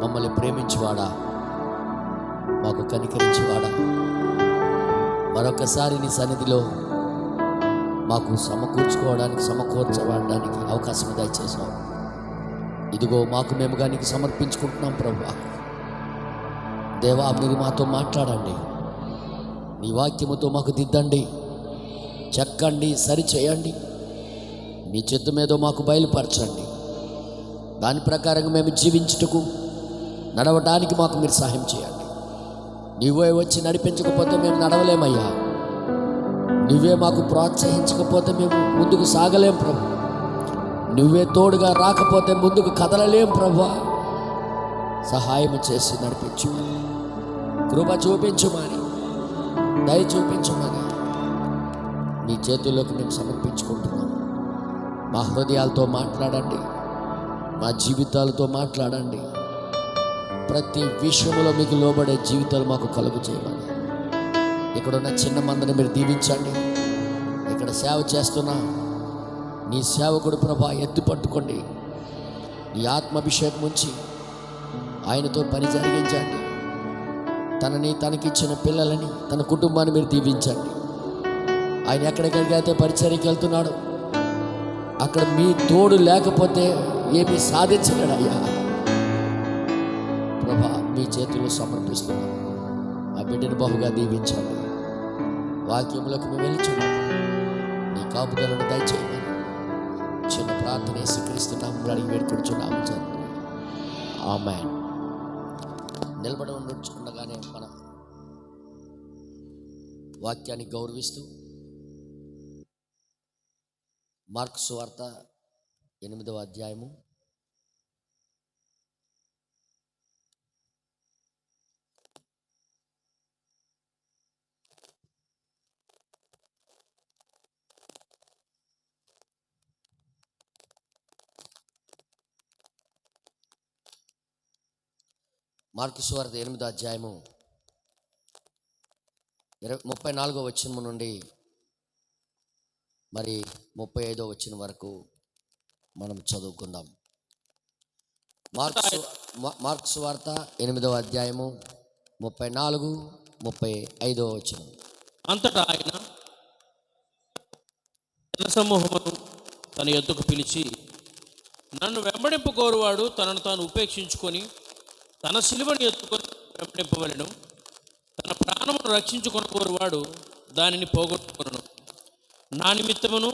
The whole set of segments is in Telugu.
మమ్మల్ని ప్రేమించువాడా, మాకు కనికరించువాడా, మరొకసారి నీ సన్నిధిలో మాకు సమకూర్చబడడానికి అవకాశం దయచేసావు. ఇదిగో మాకు మేముగా నీకు సమర్పించుకుంటున్నాం ప్రభువా. దేవా, మీరు మాతో మాట్లాడండి, నీ వాక్యముతో మాకు దిద్దండి, చెక్కండి, సరిచేయండి, నీ చిత్తం ఏదో మాకు బయలుపరచండి. దాని ప్రకారంగా మేము జీవించుటకు, నడవటానికి మాకు మీరు సహాయం చేయండి. నీవే వచ్చి నడిపించకపోతే మేము నడవలేమయ్యా. నువ్వే మాకు ప్రోత్సహించకపోతే మేము ముందుకు సాగలేం ప్రభు. నువ్వే తోడుగా రాకపోతే ముందుకు కదలలేం ప్రభు. సహాయం చేసి నడిపించుమని, కృప చూపించుమని, దయ చూపించుమని నీ చేతుల్లోకి మేము సమర్పించుకుంటున్నాం. మా హృదయాలతో మాట్లాడండి, మా జీవితాలతో మాట్లాడండి. ప్రతి విషయంలో మీకు లోబడే జీవితాలు మాకు కలుగు చేయమని. ఇక్కడున్న చిన్న మందిని మీరు దీవించండి. ఇక్కడ సేవ చేస్తున్నా నీ సేవకుడు ప్రభా ఎత్తి పట్టుకోండి. నీ ఆత్మాభిషేకం ఉంచి ఆయనతో పని జరిగించండి. తనకిచ్చిన పిల్లలని, తన కుటుంబాన్ని మీరు దీవించండి. ఆయన ఎక్కడికైతే పరిచర్యకి వెళ్తున్నాడు, అక్కడ మీ తోడు లేకపోతే ఏమీ సాధించలేడు అయ్యా. ప్రభా, మీ చేతుల్లో సమర్పిస్తున్నాను. ఆ బిడ్డను బహుగా దీవించండి. వాక్యంలోకి మేము వెళ్ళిచున్నాము. నీ కాపుదలను దయచేయమని చిన్న ప్రార్థన యేసుక్రీస్తున్నాము అడిగి వేడుకొంచున్నాము తండ్రి. ఆమేన్. నిలబడి ఉండగానే మన వాక్యాన్ని గౌరవిస్తూ మార్కు సువార్త 8వ అధ్యాయము మార్కు సువార్త 8వ అధ్యాయము 34వ వచనం నుండి మరి 35వ వచనం వరకు మనం చదువుకుందాం. మార్కు సువార్త 8వ అధ్యాయము 34, 35వ వచనం. అంతటా ఆయన జనసమూహమును తన యొద్దకు పిలిచి, నన్ను వెంబడింపకోరువాడు తనను తాను ఉపేక్షించుకొని తన సిలువను ఎత్తుకొని వెంబడింపవలెను. తన ప్రాణమును రక్షించుకొనకోరువాడు దానిని పోగొట్టుకొనును. నా నిమిత్తమును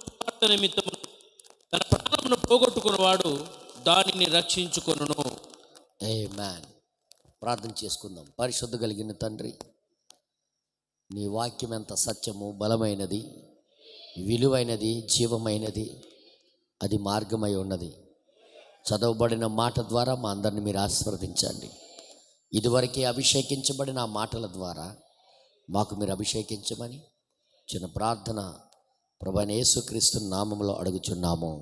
సువార్త నిమిత్తమును తన ప్రాణమును పోగొట్టుకున్నవాడు దానిని రక్షించుకొనును. ఆమేన్. ప్రార్థన చేసుకుందాం. పరిశుద్ధ కలిగిన తండ్రి, నీ వాక్యం ఎంత సత్యము, బలమైనది, విలువైనది, జీవమైనది, అది మార్గమై ఉన్నది. చదవబడిన మాట ద్వారా మా అందరిని మీరు ఆశీర్వదించండి. ఇదివరకే అభిషేకించబడిన ఆ మాటల ద్వారా మాకు మీరు అభిషేకించమని చిన్న ప్రార్థన ప్రభువైన యేసుక్రీస్తు నామములో అడుగుచున్నాము.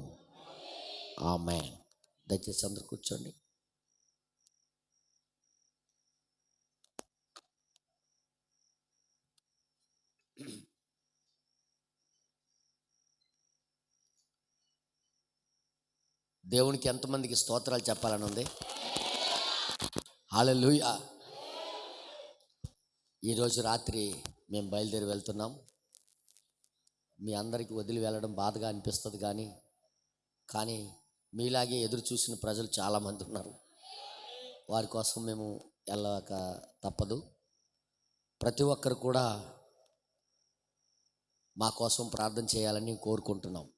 ఆమేన్. దయచేసి అందరూ కూర్చోండి. దేవునికి ఎంతమందికి స్తోత్రాలు చెప్పాలని ఉంది? హల్లెలూయా. ఈరోజు రాత్రి మేము బయలుదేరి వెళ్తున్నాం. మీ అందరికీ వదిలి వెళ్ళడం బాధగా అనిపిస్తుంది, కానీ మీలాగే ఎదురు చూసిన ప్రజలు చాలామంది ఉన్నారు. వారి కోసం మేము వెళ్ళక తప్పదు. ప్రతి ఒక్కరు కూడా మా కోసం ప్రార్థన చేయాలని కోరుకుంటున్నాం.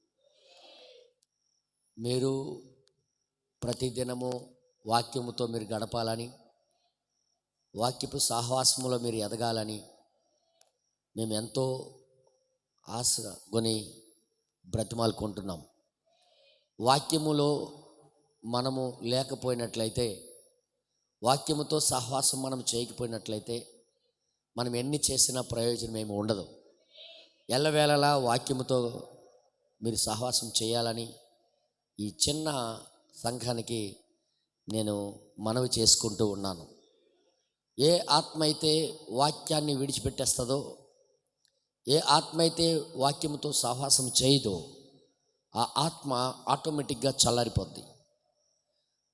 మీరు ప్రతిదినము వాక్యముతో మీరు గడపాలని, వాక్యపు సహవాసములో మీరు ఎదగాలని మేము ఎంతో ఆశగొని బ్రతిమాలుకుంటున్నాం. వాక్యములో మనము లేకపోయినట్లయితే, వాక్యముతో సహవాసం మనం చేయకపోయినట్లయితే మనం ఎన్ని చేసినా ప్రయోజనం ఏమి ఉండదు. ఎల్లవేళలా వాక్యముతో మీరు సహవాసం చేయాలని ఈ చిన్న సంఘానికి నేను మనవి చేసుకుంటూ ఉన్నాను. ఏ ఆత్మ అయితే వాక్యాన్ని విడిచిపెట్టేస్తుందో, ఏ ఆత్మ అయితే వాక్యముతో సహవాసం చేయదో, ఆ ఆత్మ ఆటోమేటిక్గా చల్లారిపోద్ది.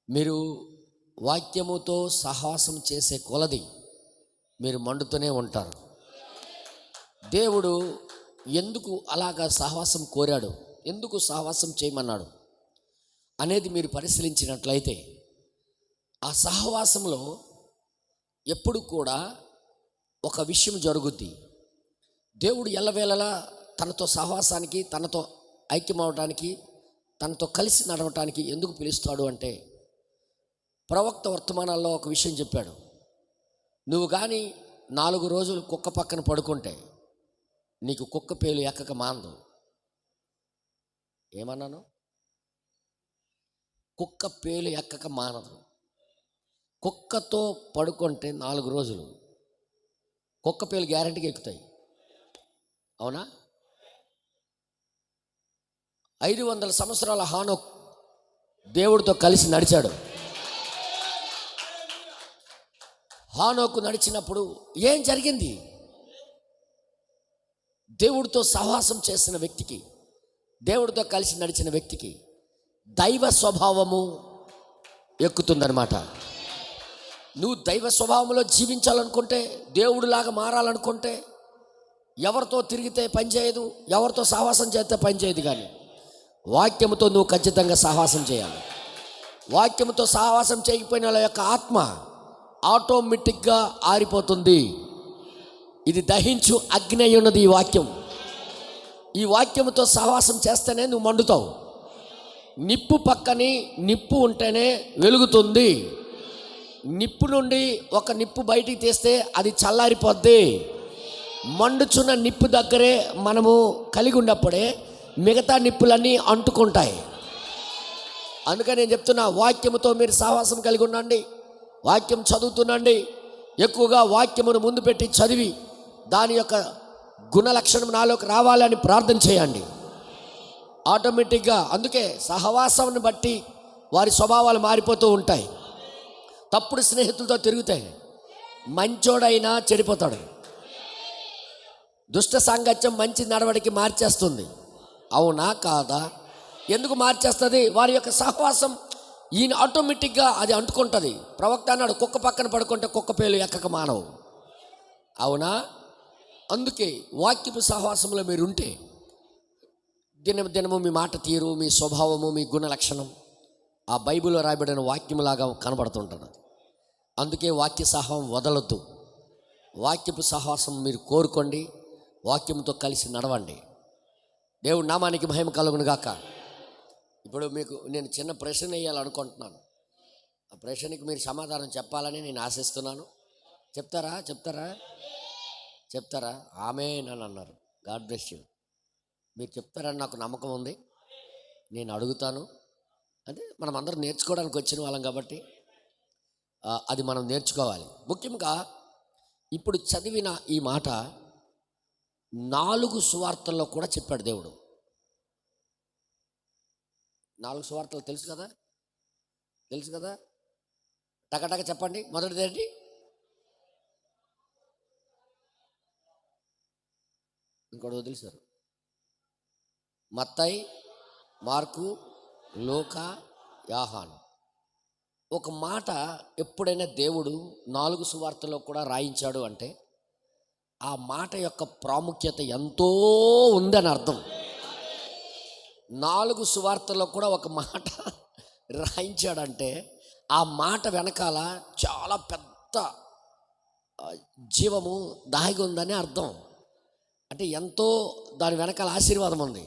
మీరు వాక్యముతో సహవాసం చేసే కొలది మీరు మండుతూనే ఉంటారు. దేవుడు ఎందుకు అలాగా సహవాసం కోరాడు, ఎందుకు సహవాసం చేయమన్నాడు అనేది మీరు పరిశీలించినట్లయితే, ఆ సహవాసంలో ఎప్పుడు కూడా ఒక విషయం జరుగుద్ది. దేవుడు ఎల్లవేళలా తనతో సహవాసానికి, తనతో ఐక్యమవడానికి, తనతో కలిసి నడవటానికి ఎందుకు పిలుస్తాడు అంటే, ప్రవక్త వర్తమానాల్లో ఒక విషయం చెప్పాడు. నువ్వు కానీ 4 రోజులు కుక్క పక్కన పడుకుంటే నీకు కుక్క పేలు ఎక్కక మానదు. ఏమన్నాను? కుక్క పేలు ఎక్కక మానదు. కుక్కతో పడుకుంటే 4 రోజులు కుక్క పేలు గ్యారెంటీగా ఎక్కుతాయి. అవునా? 500 సంవత్సరాల హానోక్ దేవుడితో కలిసి నడిచాడు. హానోకు నడిచినప్పుడు ఏం జరిగింది? దేవుడితో సహవాసం చేసిన వ్యక్తికి, దేవుడితో కలిసి నడిచిన వ్యక్తికి దైవ స్వభావము ఎక్కుతుందన్నమాట. నువ్వు దైవ స్వభావంలో జీవించాలనుకుంటే, దేవుడిలాగా మారాలనుకుంటే, ఎవరితో తిరిగితే పనిచేయదు, ఎవరితో సహవాసం చేస్తే పనిచేయదు. కానీ వాక్యముతో నువ్వు ఖచ్చితంగా సహవాసం చేయాలి. వాక్యముతో సహవాసం చేయకపోయిన వాళ్ళ యొక్క ఆత్మ ఆటోమేటిక్గా ఆరిపోతుంది. ఇది దహించు అగ్ని అయి ఉన్నది ఈ వాక్యం. ఈ వాక్యముతో సహవాసం చేస్తేనే నువ్వు మండుతావు. నిప్పు పక్కని నిప్పు ఉంటేనే వెలుగుతుంది. నిప్పు నుండి ఒక నిప్పు బయటికి తీస్తే అది చల్లారిపోద్ది. మండుచున్న నిప్పు దగ్గరే మనము కలిగి ఉన్నప్పుడే మిగతా నిప్పులన్నీ అంటుకుంటాయి. అందుకని నేను చెప్తున్నా, వాక్యముతో మీరు సహవాసం కలిగి ఉండండి. వాక్యం చదువుతుండండి. ఎక్కువగా వాక్యమును ముందు పెట్టి చదివి దాని యొక్క గుణలక్షణం నాలోకి రావాలని ప్రార్థన చేయండి. ఆటోమేటిక్గా అందుకే సహవాసాన్ని బట్టి వారి స్వభావాలు మారిపోతూ ఉంటాయి. తప్పుడు స్నేహితులతో తిరుగుతాయి. మంచోడైనా చెడిపోతాడు. దుష్ట సాంగత్యం మంచి నడవడికి మార్చేస్తుంది. అవునా కాదా? ఎందుకు మార్చేస్తుంది? వారి యొక్క సహవాసం ఈయన ఆటోమేటిక్గా అది అంటుకుంటుంది. ప్రవక్త అన్నాడు, కుక్క పక్కన పడుకుంటే కుక్క పేలు ఎక్కక మానవు. అవునా? అందుకే వాక్యపు సహవాసంలో మీరు ఉంటే దినము మీ మాట తీరు, మీ స్వభావము, మీ గుణ లక్షణం ఆ బైబిల్లో రాయబడిన వాక్యములాగా కనబడుతుంటుంది. అందుకే వాక్య సహవాసం వదలొద్దు. వాక్యపు సహవాసం మీరు కోరుకోండి. వాక్యంతో కలిసి నడవండి. దేవుడి నామానికి మహిమ కలుగును గాక. ఇప్పుడు మీకు నేను చిన్న ప్రశ్న వేయాలనుకుంటున్నాను. ఆ ప్రశ్నకి మీరు సమాధానం చెప్పాలని నేను ఆశిస్తున్నాను. చెప్తారా? ఆమేన్ అని అన్నారు. God bless you. మీరు చెప్తారని నాకు నమ్మకం ఉంది. నేను అడుగుతాను. అంటే మనం అందరం నేర్చుకోవడానికి వచ్చిన వాళ్ళం కాబట్టి అది మనం నేర్చుకోవాలి. ముఖ్యంగా ఇప్పుడు చదివిన ఈ మాట 4 సువార్తల్లో కూడా చెప్పాడు దేవుడు. 4 సువార్తలు తెలుసు కదా? టకటక చెప్పండి. మొదటిదేంటి? ఇంకోటి వదిలేశారు. మత్తయి, మార్కు, లూకా, యోహాను. ఒక మాట ఎప్పుడైనా దేవుడు 4 సువార్తల్లో కూడా రాయించాడు అంటే ఆ మాట యొక్క ప్రాముఖ్యత ఎంతో ఉందని అర్థం. 4 సువార్తల్లో కూడా ఒక మాట రాయించాడంటే ఆ మాట వెనకాల చాలా పెద్ద జీవము దాగి ఉందని అర్థం. అంటే ఎంతో దాని వెనకాల ఆశీర్వాదం ఉంది.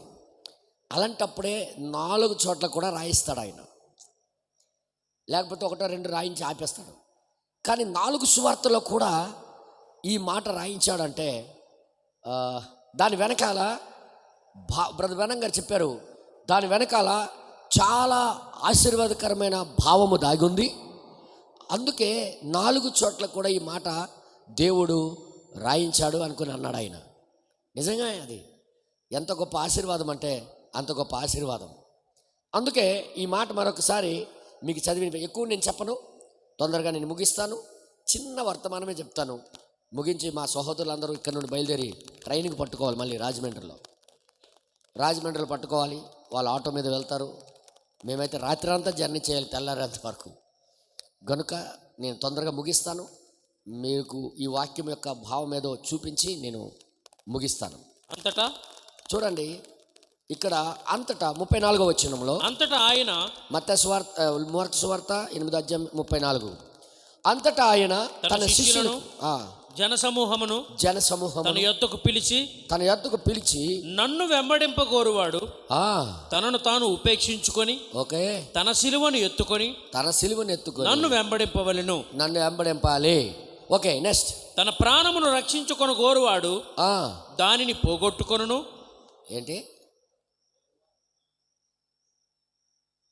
అలాంటప్పుడే 4 చోట్ల కూడా రాయిస్తాడు ఆయన. లేకపోతే 1, 2 రాయించి ఆపేస్తాడు. కానీ 4 సువార్తల్లో కూడా ఈ మాట రాయించాడంటే దాని వెనకాల బ్రదర్ వెనం గారు చెప్పారు, దాని వెనకాల చాలా ఆశీర్వాదకరమైన భావము దాగి ఉంది. అందుకే 4 చోట్ల కూడా ఈ మాట దేవుడు రాయించాడు అనుకుని అన్నాడు ఆయన. నిజంగా అది ఎంత గొప్ప ఆశీర్వాదం అంటే అంత గొప్ప ఆశీర్వాదం. అందుకే ఈ మాట మరొకసారి మీకు చదివి ఎక్కువ నేను చెప్పను, తొందరగా నేను ముగిస్తాను. చిన్న వర్తమానమే చెప్తాను. ముగించి మా సహోదరులందరూ ఇక్కడ నుండి బయలుదేరి ట్రైనింగ్ పట్టుకోవాలి. మళ్ళీ రాజమండ్రిలో పట్టుకోవాలి. వాళ్ళు ఆటో మీద వెళ్తారు. మేమైతే రాత్రి అంతా జర్నీ చేయాలి, తెల్లారేంత వరకు. గనుక నేను తొందరగా ముగిస్తాను. మీకు ఈ వాక్యం యొక్క భావం ఏదో చూపించి నేను ముగిస్తాను. అంతటా చూడండి, ఇక్కడ అంతటా 34వ వచనంలో, అంతటా ఆయన, మార్కు సువార్త 8:34, అంతటా ఆయన తన శిష్యులను జనసమూహమును తన యొద్దకు పిలిచి నన్ను వెంబడింపగోరువాడు తనను తాను ఉపేక్షించుకొని తన సిలువను ఎత్తుకొని నన్ను వెంబడింపాలి. Okay, next. తన ప్రాణమును రక్షించుకొని గోరువాడు దానిని పోగొట్టుకొనును. ఏంటి,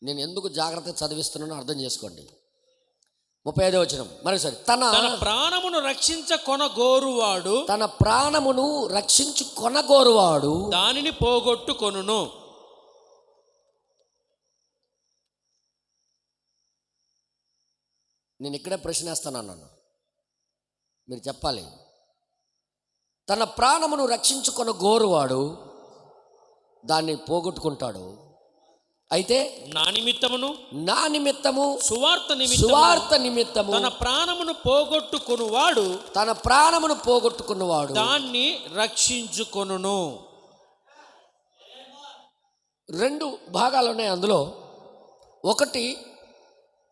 నేను ఎందుకు జాగ్రత్త చదివిస్తున్నానో అర్థం చేసుకోండి. 35వ వచనం మరోసారి. తన ప్రాణమును రక్షించుకొనగోరువాడు దానిని పోగొట్టుకొనును. నేను ఇక్కడే ప్రశ్నేస్తాను, మీరు చెప్పాలి. తన ప్రాణమును రక్షించుకొనగోరువాడు దాన్ని పోగొట్టుకుంటాడు. అయితే నా నిమిత్తము సువార్త నిమిత్తము తన ప్రాణమును పోగొట్టుకున్నవాడు దాన్ని రక్షించుకొనును. 2 భాగాలు ఉన్నాయి అందులో. ఒకటి,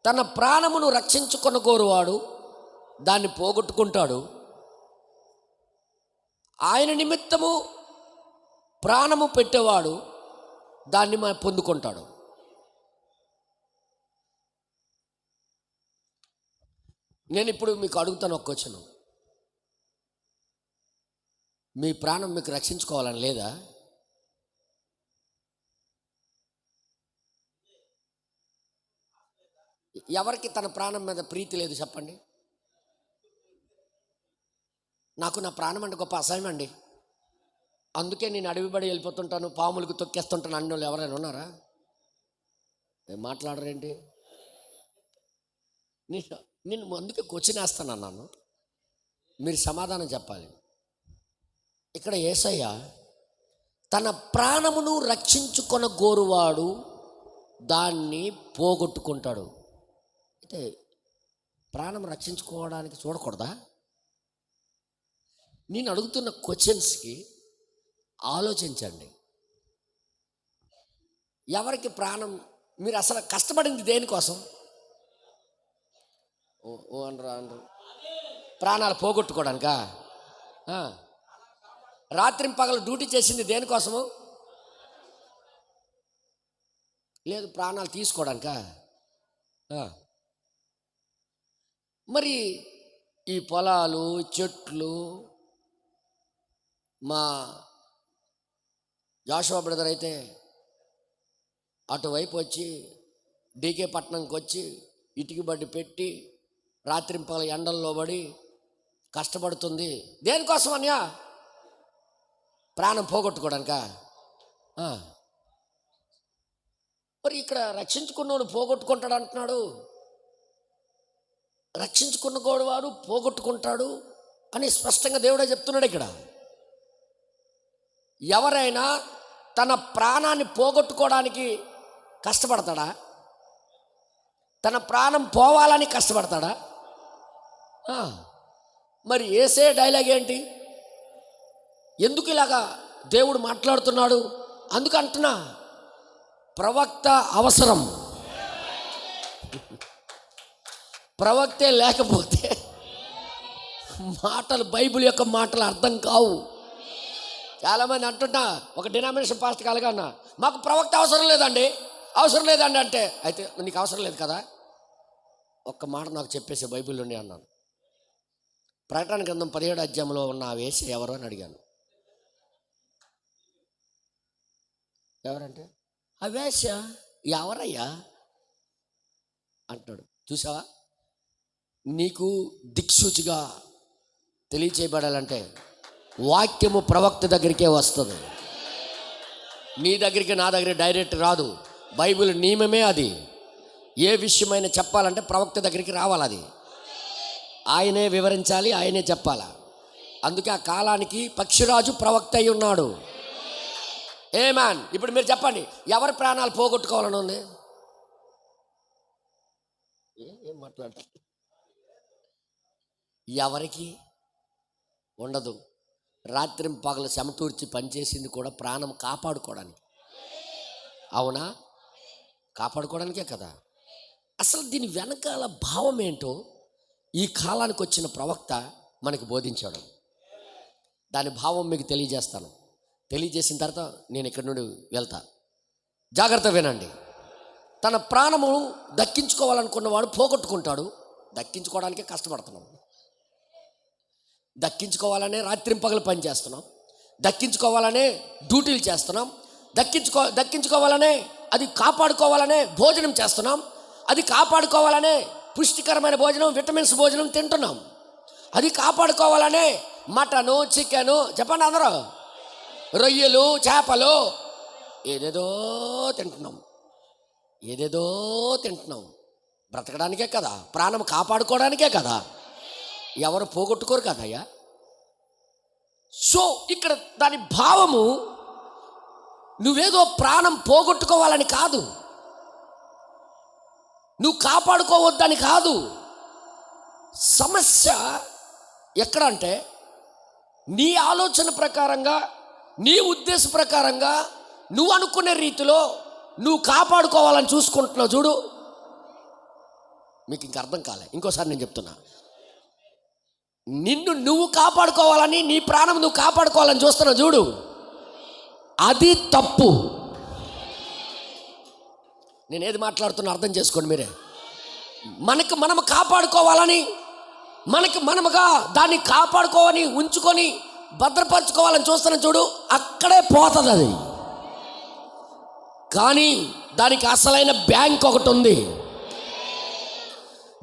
తన ప్రాణమును రక్షించుకొనగోరువాడు దాన్ని పోగొట్టుకుంటాడు. ఆయన నిమిత్తము ప్రాణము పెట్టేవాడు దాన్ని పొందుకుంటాడు. నేను ఇప్పుడు మీకు అడుగుతాను ఒక క్వశ్చన్. మీ ప్రాణం మీకు రక్షించుకోవాలని లేదా? ఎవరికి తన ప్రాణం మీద ప్రీతి లేదు చెప్పండి? నాకు నా ప్రాణం అంటే గొప్ప అసహ్యం అండి, అందుకే నేను అడవిబడి వెళ్ళిపోతుంటాను, పాములకు తొక్కేస్తుంటాను అన్న వాళ్ళు ఎవరైనా ఉన్నారా? మాట్లాడరేంటి? నేను అందుకే క్వశ్చన్ వేస్తాను అన్నాను, మీరు సమాధానం చెప్పాలి. ఇక్కడ యేసయ్య తన ప్రాణమును రక్షించుకొనగోరువాడు దాన్ని పోగొట్టుకుంటాడు. అయితే ప్రాణం రక్షించుకోవడానికి చూడకూడదా? నేను అడుగుతున్న క్వశ్చన్స్కి ఆలోచించండి. ఎవరికి ప్రాణం, మీరు అసలు కష్టపడింది దేనికోసం? అనరు ప్రాణాలు పోగొట్టుకోవడానికా? రాత్రింపగలు డ్యూటీ చేసింది దేనికోసము? లేదు, ప్రాణాలు తీసుకోవడానికా? మరి ఈ పొలాలు, చెట్లు, మా జాషువా బ్రదర్ అయితే అటువైపు వచ్చి డీకే పట్నంకి వచ్చి ఇటుకి బడ్డి పెట్టి రాత్రింపగల ఎండల్లో పడి కష్టపడుతుంది దేనికోసం అన్యా? ప్రాణం పోగొట్టుకోవడానికా? మరి ఇక్కడ రక్షించుకున్నవాడు పోగొట్టుకుంటాడు అంటున్నాడు. రక్షించుకున్నవాడు పోగొట్టుకుంటాడు అని స్పష్టంగా దేవుడే చెప్తున్నాడు ఇక్కడ. ఎవరైనా తన ప్రాణాన్ని పోగొట్టుకోవడానికి కష్టపడతాడా? తన ప్రాణం పోవాలని కష్టపడతాడా? మరి యేసే డైలాగ్ ఏంటి? ఎందుకు ఇలాగా దేవుడు మాట్లాడుతున్నాడు? అందుకంటున్నా, ప్రవక్త అవసరం. ప్రవక్తే లేకపోతే మాటలు, బైబిల్ యొక్క మాటలు అర్థం కావు. చాలామంది అంటున్నా, ఒక డినామినేషన్ పాస్ట్ కలగన్నా, మాకు ప్రవక్త అవసరం లేదండి అంటే, అయితే నీకు అవసరం లేదు కదా, ఒక్క మాట నాకు చెప్పేసి బైబిల్లోనే అన్నాను. ప్రకటన గ్రంథం 17వ అధ్యాయంలో ఉన్న ఆ వేసి ఎవరు అని అడిగాను. ఎవరంటే ఆ వేష ఎవరయ్యా అంటున్నాడు. చూసావా, నీకు దిక్సూచిగా తెలియచేయబడాలంటే వాక్యము ప్రవక్త దగ్గరికే వస్తుంది. నీ దగ్గరికి, నా దగ్గర డైరెక్ట్ రాదు. బైబిల్ నియమమే అది. ఏ విషయమైనా చెప్పాలంటే ప్రవక్త దగ్గరికి రావాలి. అది ఆయనే వివరించాలి, ఆయనే చెప్పాలా. అందుకే ఆ కాలానికి పక్షిరాజు ప్రవక్త అయి ఉన్నాడు. ఏమాన్. ఇప్పుడు మీరు చెప్పండి, ఎవరి ప్రాణాలు పోగొట్టుకోవాలని ఉంది? ఏం మాట్లాడ ఎవరికి ఉండదు. రాత్రి పగలు చెమటూర్చి పనిచేసింది కూడా ప్రాణం కాపాడుకోవడానికి. అవునా? కాపాడుకోవడానికే కదా. అసలు దీని వెనకాల భావం ఏంటో ఈ కాలానికి వచ్చిన ప్రవక్త మనకి బోధించాడు. దాని భావం మీకు తెలియజేస్తాను. తెలియజేసిన తర్వాత నేను ఇక్కడి నుండి వెళ్తా. జాగ్రత్త వినండి. తన ప్రాణము దక్కించుకోవాలనుకున్నవాడు పోగొట్టుకుంటాడు. దక్కించుకోవడానికే కష్టపడుతున్నాం. దక్కించుకోవాలనే రాత్రింపగలు పని చేస్తున్నాం. దక్కించుకోవాలనే డ్యూటీలు చేస్తున్నాం. దక్కించుకోవాలనే అది కాపాడుకోవాలనే భోజనం చేస్తున్నాం. అది కాపాడుకోవాలనే పుష్టికరమైన భోజనం, విటమిన్స్ భోజనం తింటున్నాం. అది కాపాడుకోవాలనే మటను, చికెను, చెప్పండి అందరూ, రొయ్యలు, చేపలు, ఏదేదో తింటున్నాం. బ్రతకడానికే కదా, ప్రాణం కాపాడుకోవడానికే కదా. ఎవరు పోగొట్టుకోరు కదయ్యా. సో ఇక్కడ దాని భావము నువ్వేదో ప్రాణం పోగొట్టుకోవాలని కాదు, నువ్వు కాపాడుకోవద్దని కాదు. సమస్య ఎక్కడ అంటే నీ ఆలోచన ప్రకారంగా, నీ ఉద్దేశ ప్రకారంగా, నువ్వు అనుకునే రీతిలో నువ్వు కాపాడుకోవాలని చూసుకుంటున్నావు చూడు. మీకు ఇంక అర్థం కాలే, ఇంకోసారి నేను చెప్తున్నా. నిన్ను నువ్వు కాపాడుకోవాలని, నీ ప్రాణం నువ్వు కాపాడుకోవాలని చూస్తున్నావు చూడు, అది తప్పు. నేను ఏది మాట్లాడుతున్నా అర్థం చేసుకోండి మీరే. మనము కాపాడుకోవాలని, మనముగా దాన్ని కాపాడుకోవాలని, ఉంచుకొని భద్రపరచుకోవాలని చూస్తున్నాం చూడు, అక్కడే పోతుంది అది. కానీ దానికి అసలైన బ్యాంక్ ఒకటి ఉంది.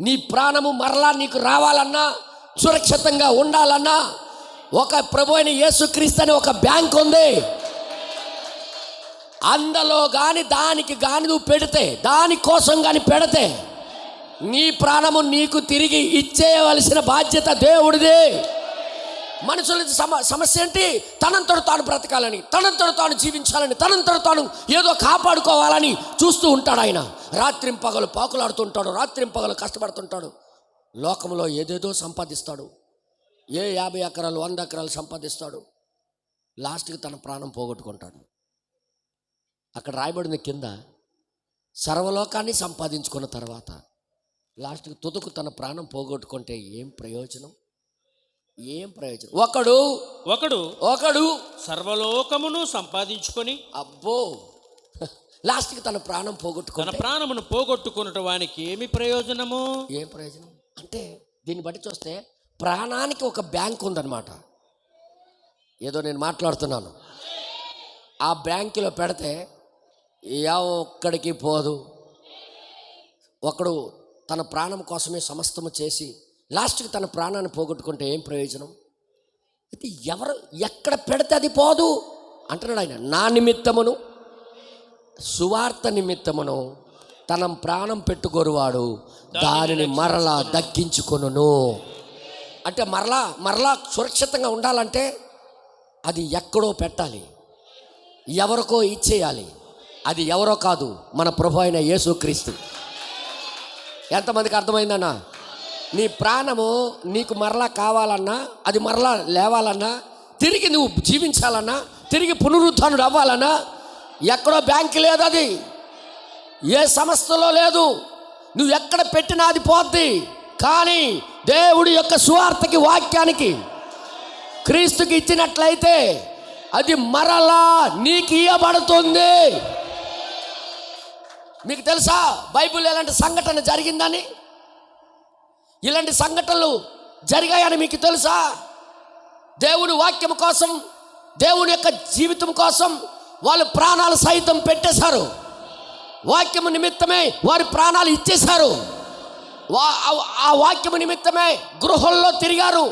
నీ ప్రాణము మరలా నీకు రావాలన్నా, సురక్షితంగా ఉండాలన్నా ఒక ప్రభు అయిన యేసుక్రీస్తు అనే ఒక బ్యాంక్ ఉంది. అందులో కానీ దానికి కానీ నువ్వు పెడితే, దానికోసం కానీ పెడితే, నీ ప్రాణము నీకు తిరిగి ఇచ్చేయవలసిన బాధ్యత దేవుడిది. మనుషుల సమస్య ఏంటి? తనంతట తాను బ్రతకాలని, తనంతట తాను జీవించాలని, తనంతట తాను ఏదో కాపాడుకోవాలని చూస్తూ ఉంటాడు. ఆయన రాత్రింపగలు పాకులాడుతుంటాడు, రాత్రింపగలు కష్టపడుతుంటాడు. లోకంలో ఏదేదో సంపాదిస్తాడు. 50 ఎకరాలు 100 ఎకరాలు సంపాదిస్తాడు. లాస్ట్కి తన ప్రాణం పోగొట్టుకుంటాడు. అక్కడ రాయబడిన కింద సర్వలోకాన్ని సంపాదించుకున్న తర్వాత లాస్ట్కి తుదకు తన ప్రాణం పోగొట్టుకుంటే ఏం ప్రయోజనం? ఒకడు సర్వలోకమును సంపాదించుకొని, అబ్బో, లాస్ట్కి తన ప్రాణం తన ప్రాణమును పోగొట్టుకున్నట వానికి ఏమి ప్రయోజనము? ఏం ప్రయోజనం అంటే దీన్ని బట్టి చూస్తే ప్రాణానికి ఒక బ్యాంక్ ఉందన్నమాట. ఏదో నేను మాట్లాడుతున్నాను, ఆ బ్యాంకులో పెడితే ఒక్కడికి పోదు. ఒకడు తన ప్రాణం కోసమే సమస్తము చేసి లాస్ట్కి తన ప్రాణాన్ని పోగొట్టుకుంటే ఏం ప్రయోజనం? అయితే ఎవరు ఎక్కడ పెడితే అది పోదు అంటున్నాడు ఆయన. నా నిమిత్తమును, సువార్త నిమిత్తమును తన ప్రాణం పెట్టుకోరువాడు దానిని మరలా దక్కించుకొనును. అంటే మరలా సురక్షితంగా ఉండాలంటే అది ఎక్కడో పెట్టాలి, ఎవరికో ఇచ్చేయాలి. అది ఎవరో కాదు, మన ప్రభు అయిన యేసుక్రీస్తు. ఎంతమందికి అర్థమైందన్నా? నీ ప్రాణము నీకు మరలా కావాలన్నా, అది మరలా లేవాలన్నా, తిరిగి నువ్వు జీవించాలన్నా, తిరిగి పునరుత్థానుడు అవ్వాలన్నా ఎక్కడో బ్యాంక్ లేదు, అది ఏ సంస్థలో లేదు. నువ్వు ఎక్కడ పెట్టినా అది పోద్ది. కానీ దేవుడి యొక్క సువార్తకి, వాక్యానికి, క్రీస్తుకి ఇచ్చినట్లయితే అది మరలా నీకు ఇవ్వబడుతుంది. మీకు తెలుసా బైబిల్ ఎలాంటి సంఘటన జరిగిందని? ఇలాంటి సంఘటనలు జరిగాయని మీకు తెలుసా? దేవుని వాక్యం కోసం, దేవుని యొక్క జీవితం కోసం వాళ్ళు ప్రాణాలు సైతం పెట్టేశారు. వాక్యము నిమిత్తమే వారి ప్రాణాలు ఇచ్చేశారు. ఆ వాక్యము నిమిత్తమే గృహంలో తిరిగారు,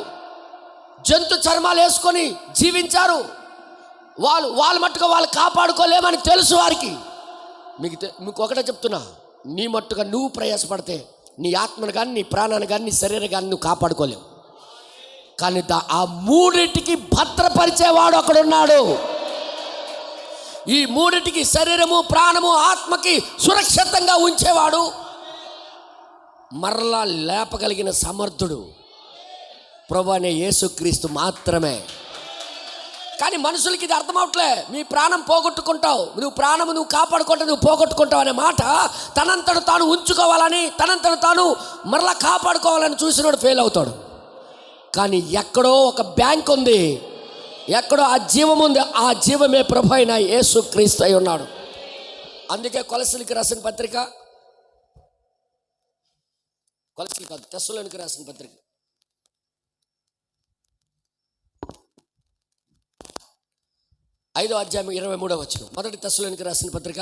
జంతు చర్మాలు వేసుకొని జీవించారు. వాళ్ళు మట్టుగా వాళ్ళు కాపాడుకోలేమని తెలుసు వారికి. మీకు ఒకటే చెప్తున్నా, నీ మట్టుగా నువ్వు ప్రయాసపడితే నీ ఆత్మను కానీ, నీ ప్రాణాన్ని కానీ, నీ శరీరం కానీ నువ్వు కాపాడుకోలేవు. కానీ ఆ మూడింటికి భద్రపరిచేవాడు అక్కడున్నాడు. ఈ మూడింటికి, శరీరము, ప్రాణము, ఆత్మకి సురక్షితంగా ఉంచేవాడు మరలా లేపగలిగిన సమర్థుడు ప్రభు అనే యేసుక్రీస్తు మాత్రమే. కానీ మనుషులకి ఇది అర్థం అవట్లే. మీ ప్రాణం పోగొట్టుకుంటావు, నువ్వు కాపాడుకుంటే నువ్వు పోగొట్టుకుంటావు అనే మాట తనంతట తాను ఉంచుకోవాలని, తనంతట తాను మరలా కాపాడుకోవాలని చూసినోడు ఫెయిల్ అవుతాడు. కానీ ఎక్కడో ఒక బ్యాంక్ ఉంది, ఎక్కడో ఆ జీవం ఉంది, ఆ జీవమే ప్రభు అయిన యేసుక్రీస్తు అయి ఉన్నాడు. అందుకే కొలసీలకు రాసిన పత్రిక, కొలసీలు కాదు తెస్సలోనికి రాసిన పత్రిక 5వ అధ్యాయం 23వ వచనం. మొదటి తెస్సలోనికి రాసిన పత్రిక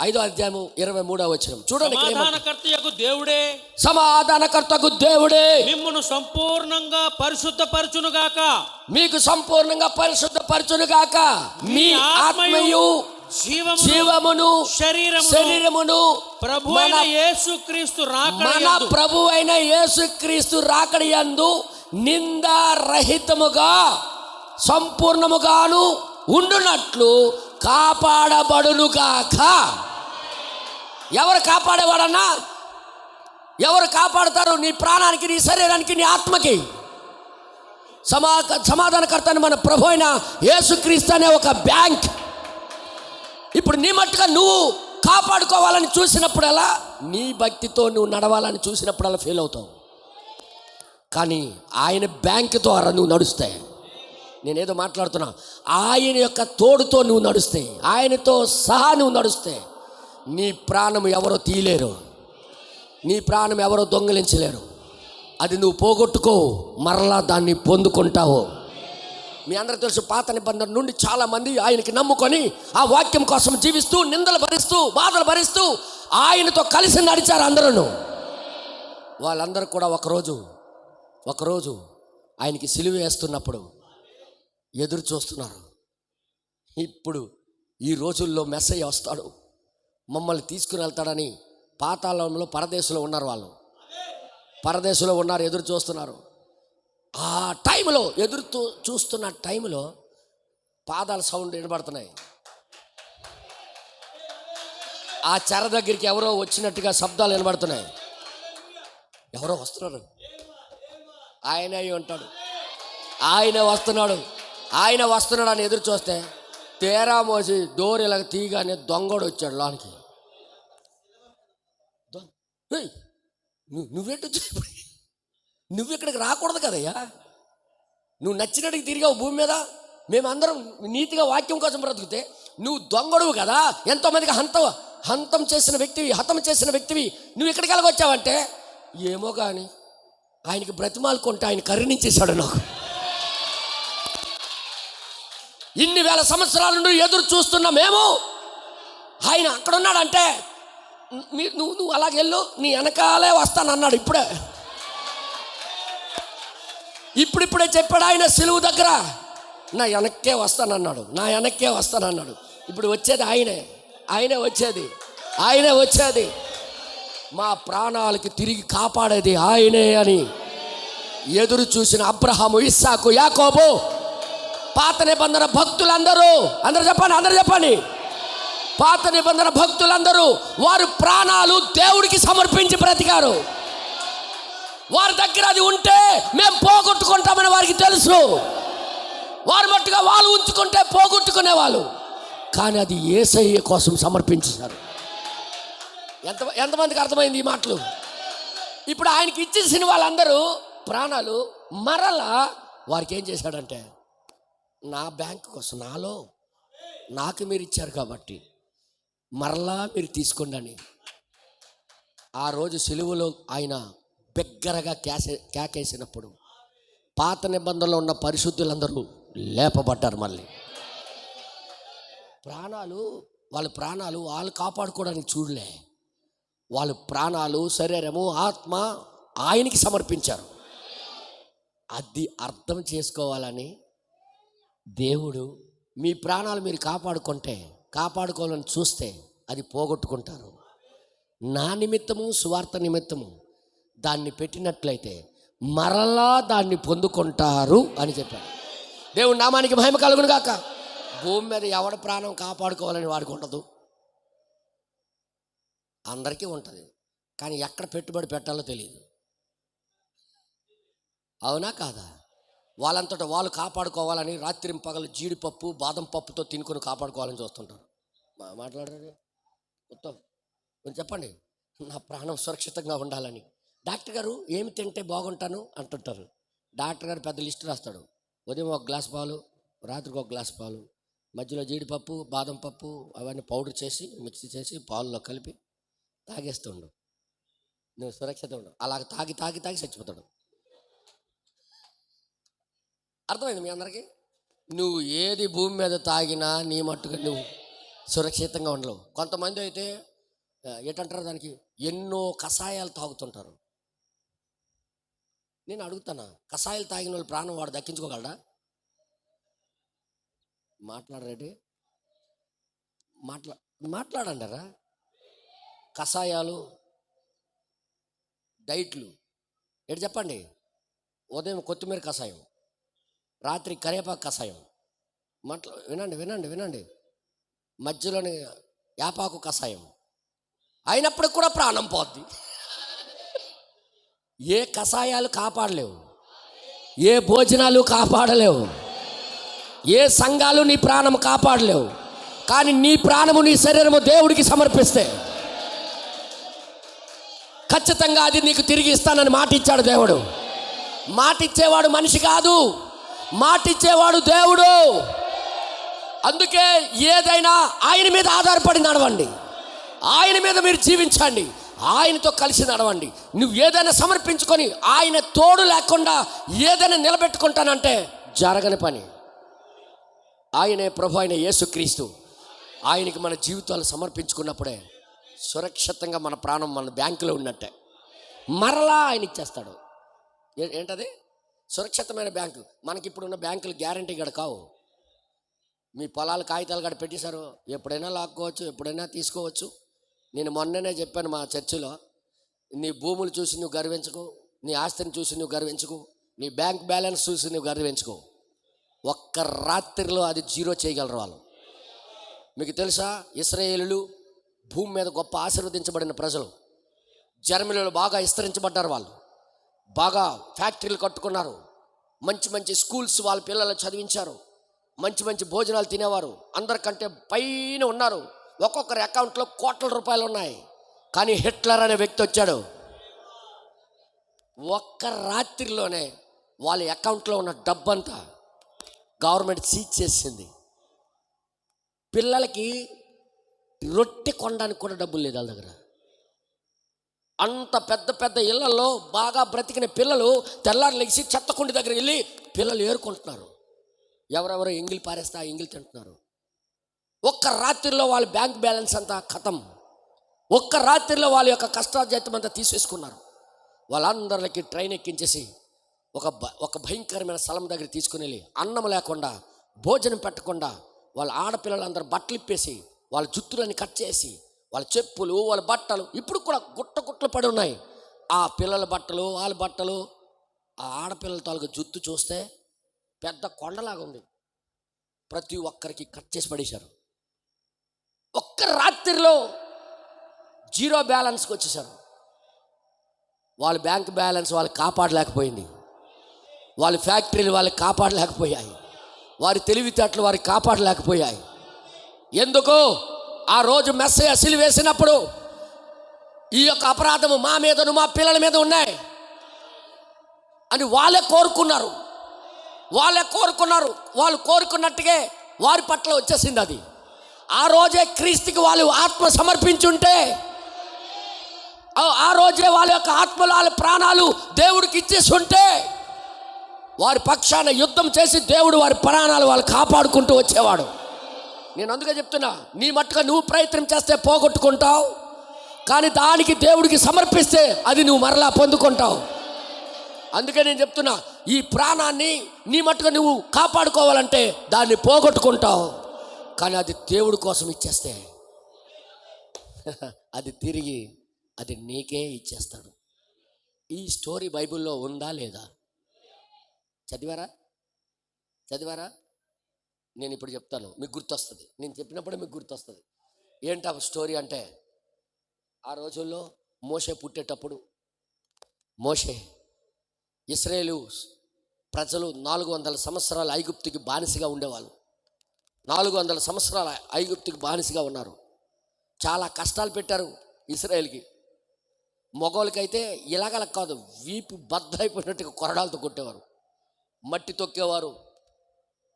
5వ అధ్యాయం 23వ వచనం చూడండి. సమాధానకర్తకు దేవుడే మిమ్మును సంపూర్ణంగా పరిశుద్ధపరచును గాక, మీకు సంపూర్ణంగా పరిశుద్ధపరచును గాక, మీ ఆత్మయు జీవమును శరీరమును ప్రభువైన యేసుక్రీస్తు రాకడయందు నిందారహితముగా సంపూర్ణముగాను ఉండునట్లు కాపాడబడును గాక. ఎవరు కాపాడేవాడన్నా? ఎవరు కాపాడుతారు? నీ ప్రాణానికి, నీ శరీరానికి, నీ ఆత్మకి సమాధానకర్త అని మన ప్రభు అయిన యేసుక్రీస్తు అనే ఒక బ్యాంక్. ఇప్పుడు నీ మట్టుగా నువ్వు కాపాడుకోవాలని చూసినప్పుడల్లా, నీ భక్తితో నువ్వు నడవాలని చూసినప్పుడల్లా ఫెయిల్ అవుతావు. కానీ ఆయన బ్యాంక్ ద్వారా నువ్వు నడుస్తాయి. నేనేదో మాట్లాడుతున్నా, ఆయన యొక్క తోడుతో నువ్వు నడుస్తే, ఆయనతో సహా నువ్వు నడుస్తే నీ ప్రాణం ఎవరో తీయలేరు, నీ ప్రాణం ఎవరో దొంగిలించలేరు. అది నువ్వు పోగొట్టుకో, మరలా దాన్ని పొందుకుంటావు. మీ అందరూ తెలుసు, పాత నిబంధన నుండి చాలామంది ఆయనకి నమ్ముకొని ఆ వాక్యం కోసం జీవిస్తూ, నిందలు భరిస్తూ, బాధలు భరిస్తూ ఆయనతో కలిసి నడిచారు అందరూ. వాళ్ళందరూ కూడా ఒకరోజు ఆయనకి సిలువ వేస్తున్నప్పుడు ఎదురు చూస్తున్నారు. ఇప్పుడు ఈ రోజుల్లో మెస్సయ్య వస్తాడు, మమ్మల్ని తీసుకుని వెళ్తాడని పాతాళంలో పరదేశంలో ఉన్నారు. వాళ్ళు పరదేశంలో ఉన్నారు, ఎదురు చూస్తున్నారు. ఆ టైంలో చూస్తున్న టైంలో పాదాల సౌండ్ వినబడుతున్నాయి. ఆ చెర దగ్గరికి ఎవరో వచ్చినట్టుగా శబ్దాలు వినబడుతున్నాయి. ఎవరో వస్తున్నారు. ఆయన అయి ఉంటాడు, ఆయన వస్తున్నాడు అని ఎదురు చూస్తే తేరా మోసి డోర్ ఇలాగ తీయగానే దొంగడు వచ్చాడు లోనికి. నువ్వు ఇక్కడికి రాకూడదు కదయ్యా, నువ్వు నచ్చినట్టుగా తిరిగావు భూమి మీద. మేమందరం నీతిగా వాక్యం కోసం బ్రతుకుతే నువ్వు దొంగడువు కదా, ఎంతోమందికి హతం చేసిన వ్యక్తివి నువ్వు ఇక్కడికి వెళ్ళగొచ్చావంటే ఏమో. కానీ ఆయనకి బ్రతిమాలుకుంటే ఆయన కరుణించేశాడు నాకు. ఇన్ని వేల సంవత్సరాల నుండి ఎదురు చూస్తున్నా మేము, ఆయన అక్కడ ఉన్నాడంటే నువ్వు అలాగే వెళ్ళు, నీ వెనకాలే వస్తానన్నాడు. ఇప్పుడే చెప్పాడు ఆయన సిలువు దగ్గర, నా వెనక్కే వస్తానన్నాడు. ఇప్పుడు వచ్చేది ఆయనే వచ్చేది. మా ప్రాణాలకి తిరిగి కాపాడేది ఆయనే అని ఎదురు చూసిన అబ్రహాము, ఇస్సాకు, యాకోబు, పాత నిబంధన భక్తులందరూ, అందరూ చెప్పండి, పాత నిబంధన భక్తులందరూ వారు ప్రాణాలు దేవుడికి సమర్పించి బ్రతికారు. వారి దగ్గర అది ఉంటే మేము పోగొట్టుకుంటామని వారికి తెలుసు. వారి మట్టుగా వాళ్ళు ఉంచుకుంటే పోగొట్టుకునేవాళ్ళు. కానీ అది యేసయ్య కోసం సమర్పించారు. ఎంతమందికి అర్థమైంది ఈ మాటలు? ఇప్పుడు ఆయనకి ఇచ్చేసిన వాళ్ళందరూ ప్రాణాలు మరలా వారికి ఏం చేశాడంటే, నా బ్యాంకు కోసం, నాకు మీరు ఇచ్చారు కాబట్టి మరలా మీరు తీసుకోండి అని ఆ రోజు సిలువలో ఆయన బిగ్గరగా కేకేసినప్పుడు పాత నిబంధనలో ఉన్న పరిశుద్ధులందరూ లేపబడ్డారు. మళ్ళీ వాళ్ళ ప్రాణాలు వాళ్ళు కాపాడుకోవడానికి చూడలే, వాళ్ళ ప్రాణాలు, శరీరము, ఆత్మ ఆయనకి సమర్పించారు. అది అర్థం చేసుకోవాలని దేవుడు, మీ ప్రాణాలు మీరు కాపాడుకోవాలని చూస్తే అది పోగొట్టుకుంటారు. నా నిమిత్తము, సువార్త నిమిత్తము దాన్ని పెట్టినట్లయితే మరలా దాన్ని పొందుకుంటారు అని చెప్పాడు. దేవుడి నామానికి మహిమ కలుగును గాక. భూమి మీద ఎవడ ప్రాణం కాపాడుకోవాలని వాడికి ఉండదు, అందరికీ ఉంటుంది. కానీ ఎక్కడ పెట్టుబడి పెట్టాలో తెలియదు. అవునా కాదా? వాళ్ళంతటా వాళ్ళు కాపాడుకోవాలని రాత్రి పగలు జీడిపప్పు బాదం పప్పుతో తినుకొని కాపాడుకోవాలని చూస్తుంటారు. మాట్లాడరు మొత్తం కొంచెం చెప్పండి, నా ప్రాణం సురక్షితంగా ఉండాలని. డాక్టర్ గారు ఏమి తింటే బాగుంటాను అంటుంటారు. డాక్టర్ గారు పెద్ద లిస్ట్ రాస్తాడు. ఉదయం ఒక గ్లాస్ పాలు, రాత్రికి ఒక గ్లాస్ పాలు, మధ్యలో జీడిపప్పు బాదం పప్పు అవన్నీ పౌడర్ చేసి మిక్సీ చేసి పాలలో కలిపి తాగేస్తుండు. నువ్వు సురక్షిత ఉండు. అలాగ తాగి తాగి తాగి చచ్చిపోతాడు. అర్థమైంది మీ అందరికీ? నువ్వు ఏది భూమి మీద తాగినా నీ మట్టుగా నువ్వు సురక్షితంగా ఉండలేవు. కొంతమంది అయితే ఏంటంటారు దానికి, ఎన్నో కషాయాలు తాగుతుంటారు. నేను అడుగుతానా, కషాయాలు తాగిన వాళ్ళు ప్రాణం వాడు దక్కించుకోగలడా? మాట్లాడరేటి? మాట్లాడంటారా? కషాయాలు డైట్లు ఏంటి చెప్పండి. ఉదయం కొత్తిమీర కషాయం, రాత్రి కరివేపాకు కషాయం, వినండి వినండి వినండి, మధ్యలోని యాపాకు కషాయం, అయినప్పుడు కూడా ప్రాణం పోద్ది. ఏ కషాయాలు కాపాడలేవు, ఏ భోజనాలు కాపాడలేవు, ఏ సంఘాలు నీ ప్రాణం కాపాడలేవు. కానీ నీ ప్రాణము నీ శరీరము దేవుడికి సమర్పిస్తే ఖచ్చితంగా అది నీకు తిరిగి ఇస్తానని మాట ఇచ్చాడు దేవుడు. మాట ఇచ్చేవాడు మనిషి కాదు, మాట ఇచ్చేవాడు దేవుడు. అందుకే ఏదైనా ఆయన మీద ఆధారపడి నడవండి, ఆయన మీద మీరు జీవించండి, ఆయనతో కలిసి నడవండి. నువ్వు ఏదైనా సమర్పించుకొని ఆయన తోడు లేకుండా ఏదైనా నిలబెట్టుకుంటానంటే జరగని పని. ఆయనే ప్రభు అయిన యేసుక్రీస్తు. ఆయనకి మన జీవితాలు సమర్పించుకున్నప్పుడే సురక్షితంగా మన ప్రాణం మన బ్యాంకులో ఉన్నట్టే. మరలా ఆయన ఇచ్చేస్తాడు. ఏంటది? సురక్షితమైన బ్యాంకు. మనకి ఇప్పుడున్న బ్యాంకులు గ్యారంటీ గడ కావు. మీ పొలాలు కాగితాలు గడ పెట్టేశారు, ఎప్పుడైనా లాక్కోవచ్చు, ఎప్పుడైనా తీసుకోవచ్చు. నేను మొన్ననే చెప్పాను మా చర్చిలో, నీ భూములు చూసి నువ్వు గర్వించుకో, నీ ఆస్తిని చూసి నువ్వు గర్వించుకో, నీ బ్యాంక్ బ్యాలెన్స్ చూసి నువ్వు గర్వించుకో. ఒక్క రాత్రిలో అది జీరో చేయగలరు వాళ్ళు. మీకు తెలుసా, ఇశ్రాయేలులు భూమి మీద గొప్ప ఆశీర్వదించబడిన ప్రజలు. జర్మనీలో బాగా విస్తరించబడ్డారు. వాళ్ళు బాగా ఫ్యాక్టరీలు కట్టుకున్నారు, మంచి మంచి స్కూల్స్ వాళ్ళ పిల్లలు చదివించారు, మంచి మంచి భోజనాలు తినేవారు, అందరికంటే పైన ఉన్నారు. ఒక్కొక్కరి అకౌంట్లో కోట్ల రూపాయలు ఉన్నాయి. కానీ హిట్లర్ అనే వ్యక్తి వచ్చాడు, ఒక్క రాత్రిలోనే వాళ్ళ అకౌంట్లో ఉన్న డబ్బంతా గవర్నమెంట్ సీజ్ చేసింది. పిల్లలకి రొట్టె కొనడానికి కూడా డబ్బులు లేదు వాళ్ళ దగ్గర. అంత పెద్ద పెద్ద ఇళ్లలో బాగా బ్రతికిన పిల్లలు తెల్లారు లెగిసి చెత్తకుండి దగ్గర వెళ్ళి పిల్లలు ఏరుకుంటున్నారు. ఎవరెవరో ఎంగిలి పారేస్తే ఆ ఎంగిలి తింటున్నారు. ఒక్క రాత్రిలో వాళ్ళ బ్యాంక్ బ్యాలెన్స్ అంతా ఖతం. ఒక్క రాత్రిలో వాళ్ళ యొక్క కష్టార్జితం అంతా తీసేసుకున్నారు. వాళ్ళందరికి ట్రైన్ ఎక్కించేసి ఒక భయంకరమైన స్థలం దగ్గర తీసుకుని వెళ్ళి అన్నం లేకుండా భోజనం పెట్టకుండా వాళ్ళ ఆడపిల్లలందరూ బట్టలు ఇప్పేసి వాళ్ళ జుత్తులని కట్ చేసి వాళ్ళ చెప్పులు వాళ్ళ బట్టలు ఇప్పుడు కూడా గుట్టలు పడి ఉన్నాయి. ఆ పిల్లల బట్టలు వాళ్ళ బట్టలు, ఆ ఆడపిల్లల తాలూకు జుత్తు చూస్తే పెద్ద కొండలాగా ఉంది. ప్రతి ఒక్కరికి కట్ చేసి పడేశారు. ఒక్క రాత్రిలో జీరో బ్యాలెన్స్కి వచ్చేసారు. వాళ్ళ బ్యాంక్ బ్యాలెన్స్ వాళ్ళకి కాపాడలేకపోయింది, వాళ్ళ ఫ్యాక్టరీలు వాళ్ళకి కాపాడలేకపోయాయి, వారి తెలివితేటలు వారికి కాపాడలేకపోయాయి. ఎందుకు? ఆ రోజు మెస్సయ్య సిలువేసినప్పుడు ఈ యొక్క అపరాధము మా మీదను మా పిల్లల మీద ఉన్నాయి అని వాళ్ళే కోరుకున్నారు. వాళ్ళు కోరుకున్నట్టుగా వారి పట్ల వచ్చేసింది అది. ఆ రోజే క్రీస్తుకి వాళ్ళు ఆత్మ సమర్పించుంటే, ఆ రోజే వాళ్ళ యొక్క ఆత్మలు వాళ్ళ ప్రాణాలు దేవుడికి ఇచ్చేసి ఉంటే, వారి పక్షాన యుద్ధం చేసి దేవుడు వారి ప్రాణాలు వాళ్ళు కాపాడుకుంటూ వచ్చేవాడు. నేను అందుకే చెప్తున్నా, నీ మట్టుగా నువ్వు ప్రయత్నం చేస్తే పోగొట్టుకుంటావు, కానీ దానికి దేవుడికి సమర్పిస్తే అది నువ్వు మరలా పొందుకుంటావు. అందుకే నేను చెప్తున్నా, ఈ ప్రాణాన్ని నీ మట్టుగా నువ్వు కాపాడుకోవాలంటే దాన్ని పోగొట్టుకుంటావు, కానీ అది దేవుడి కోసం ఇచ్చేస్తే అది తిరిగి అది నీకే ఇచ్చేస్తాడు. ఈ స్టోరీ బైబిల్లో ఉందా లేదా? చదివారా? నేను ఇప్పుడు చెప్తాను, మీకు గుర్తొస్తుంది. నేను చెప్పినప్పుడే మీకు గుర్తొస్తుంది. ఏంటి ఆ స్టోరీ అంటే, ఆ రోజుల్లో మోషే పుట్టేటప్పుడు మోషే ఇశ్రాయేలు ప్రజలు 400 సంవత్సరాలు ఐగుప్తుకి బానిసగా ఉండేవాళ్ళు. 400 సంవత్సరాలు ఐగుప్తుకి బానిసగా ఉన్నారు. చాలా కష్టాలు పెట్టారు ఇశ్రాయేల్కి. మగవాళ్ళకైతే ఇలాగల కాదు, వీపు బద్దలైపోయినట్టుగా కొరడాలతో కొట్టేవారు, మట్టి తొక్కేవారు,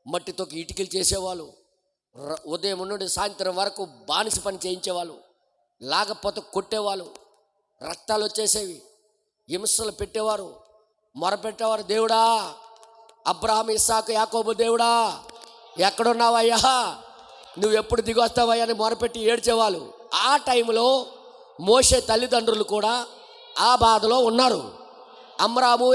మట్టి తొక్కి ఇటుకలు చేసేవాళ్ళు, ఉదయం నుండి సాయంత్రం వరకు బానిస పని చేయించేవాళ్ళు, లాగపోతే కొట్టేవాళ్ళు, రక్తాలు వచ్చేసేవి, హింసలు పెట్టేవారు, మొరపెట్టేవారు. దేవుడా, అబ్రహాము ఇస్సాకు యాకోబు దేవుడా ఎక్కడున్నావయ్యా, నువ్వు ఎప్పుడు దిగి వస్తావయ్యా అని మొరపెట్టి ఏడ్చేవాళ్ళు. ఆ టైంలో మోషే తల్లిదండ్రులు కూడా ఆ బాధలో ఉన్నారు. అమ్రాము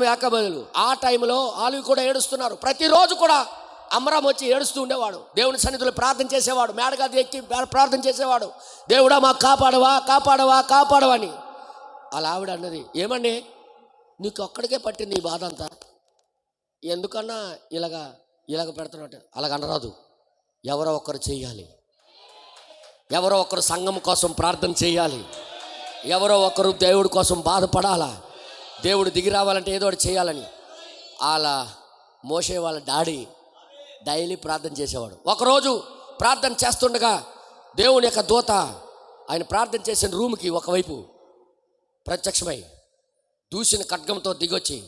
యాకోబేలు ఆ టైంలో వాళ్ళు కూడా ఏడుస్తున్నారు. ప్రతిరోజు కూడా అమ్రాము వచ్చి ఏడుస్తూ ఉండేవాడు. దేవుని సన్నిధిలో ప్రార్థన చేసేవాడు, మేడగది ఎక్కి ప్రార్థన చేసేవాడు, దేవుడా మాకు కాపాడవా కాపాడవా కాపాడవా అని. అలా ఆవిడ అన్నది, ఏమండి నీకు ఒక్కడికే పట్టింది ఈ బాధ అంతా, ఎందుకన్నా ఇలాగ పెడుతున్నట్టు. అలాగ అనరాదు, ఎవరో ఒకరు చేయాలి, ఎవరో ఒకరు సంఘం కోసం ప్రార్థన చేయాలి, ఎవరో ఒకరు దేవుడి కోసం బాధపడాలా, దేవుడు దిగి రావాలంటే ఏదో ఒకటి చేయాలని. అలా మోషే వాళ్ళ డాడీ డైలీ ప్రార్థన చేసేవాడు. ఒకరోజు ప్రార్థన చేస్తుండగా దేవుని యొక్క దూత ఆయన ప్రార్థన చేసిన రూమ్కి ఒకవైపు ప్రత్యక్షమై దూసిన ఖడ్గంతో దిగొచ్చి,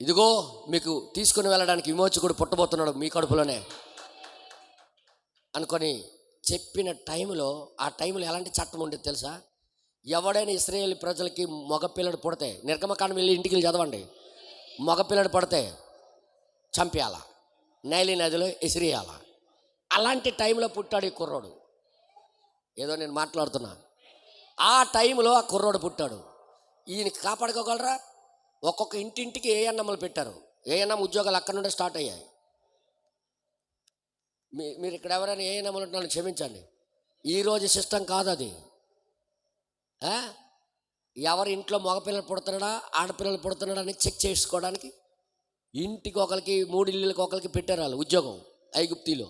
ఇదిగో మీకు తీసుకుని వెళ్ళడానికి విమోచకుడు పుట్టబోతున్నాడు మీ కడుపులోనే అనుకొని చెప్పిన టైంలో, ఆ టైంలో ఎలాంటి చట్టం ఉండేది తెలుసా? ఎవడైనా ఇశ్రాయేలు ప్రజలకి మగపిల్లడు పుడితే, నిర్గమకాండం వెళ్ళి ఇంటికి వెళ్ళి చదవండి, మగపిల్లడు పుడితే చంపేయాల, నైలి నదిలో ఇసిరేయాల. అలాంటి టైంలో పుట్టాడు ఈ కుర్రోడు. ఏదో నేను మాట్లాడుతున్నా, ఆ టైంలో ఆ కుర్రోడు పుట్టాడు. ఈయనకి కాపాడుకోగలరా? ఒక్కొక్క ఇంటింటికి ఏఎన్ఎంలు పెట్టారు. ఏఎన్ఎం ఉద్యోగాలు అక్కడ నుండే స్టార్ట్ అయ్యాయి. మీరు ఇక్కడ ఎవరైనా ఏఎన్ఎంలు ఉంటున్నారని క్షమించండి, ఈరోజు సిస్టమ్ కాదు అది. ఎవరి ఇంట్లో మగపిల్లలు పుడుతున్నాడా ఆడపిల్లలు పుడుతున్నాడా అని చెక్ చేసుకోవడానికి ఇంటికి ఒకరికి 3 ఇళ్ళకి ఒకరికి పెట్టారు వాళ్ళు ఉద్యోగం ఐగుప్తిలో.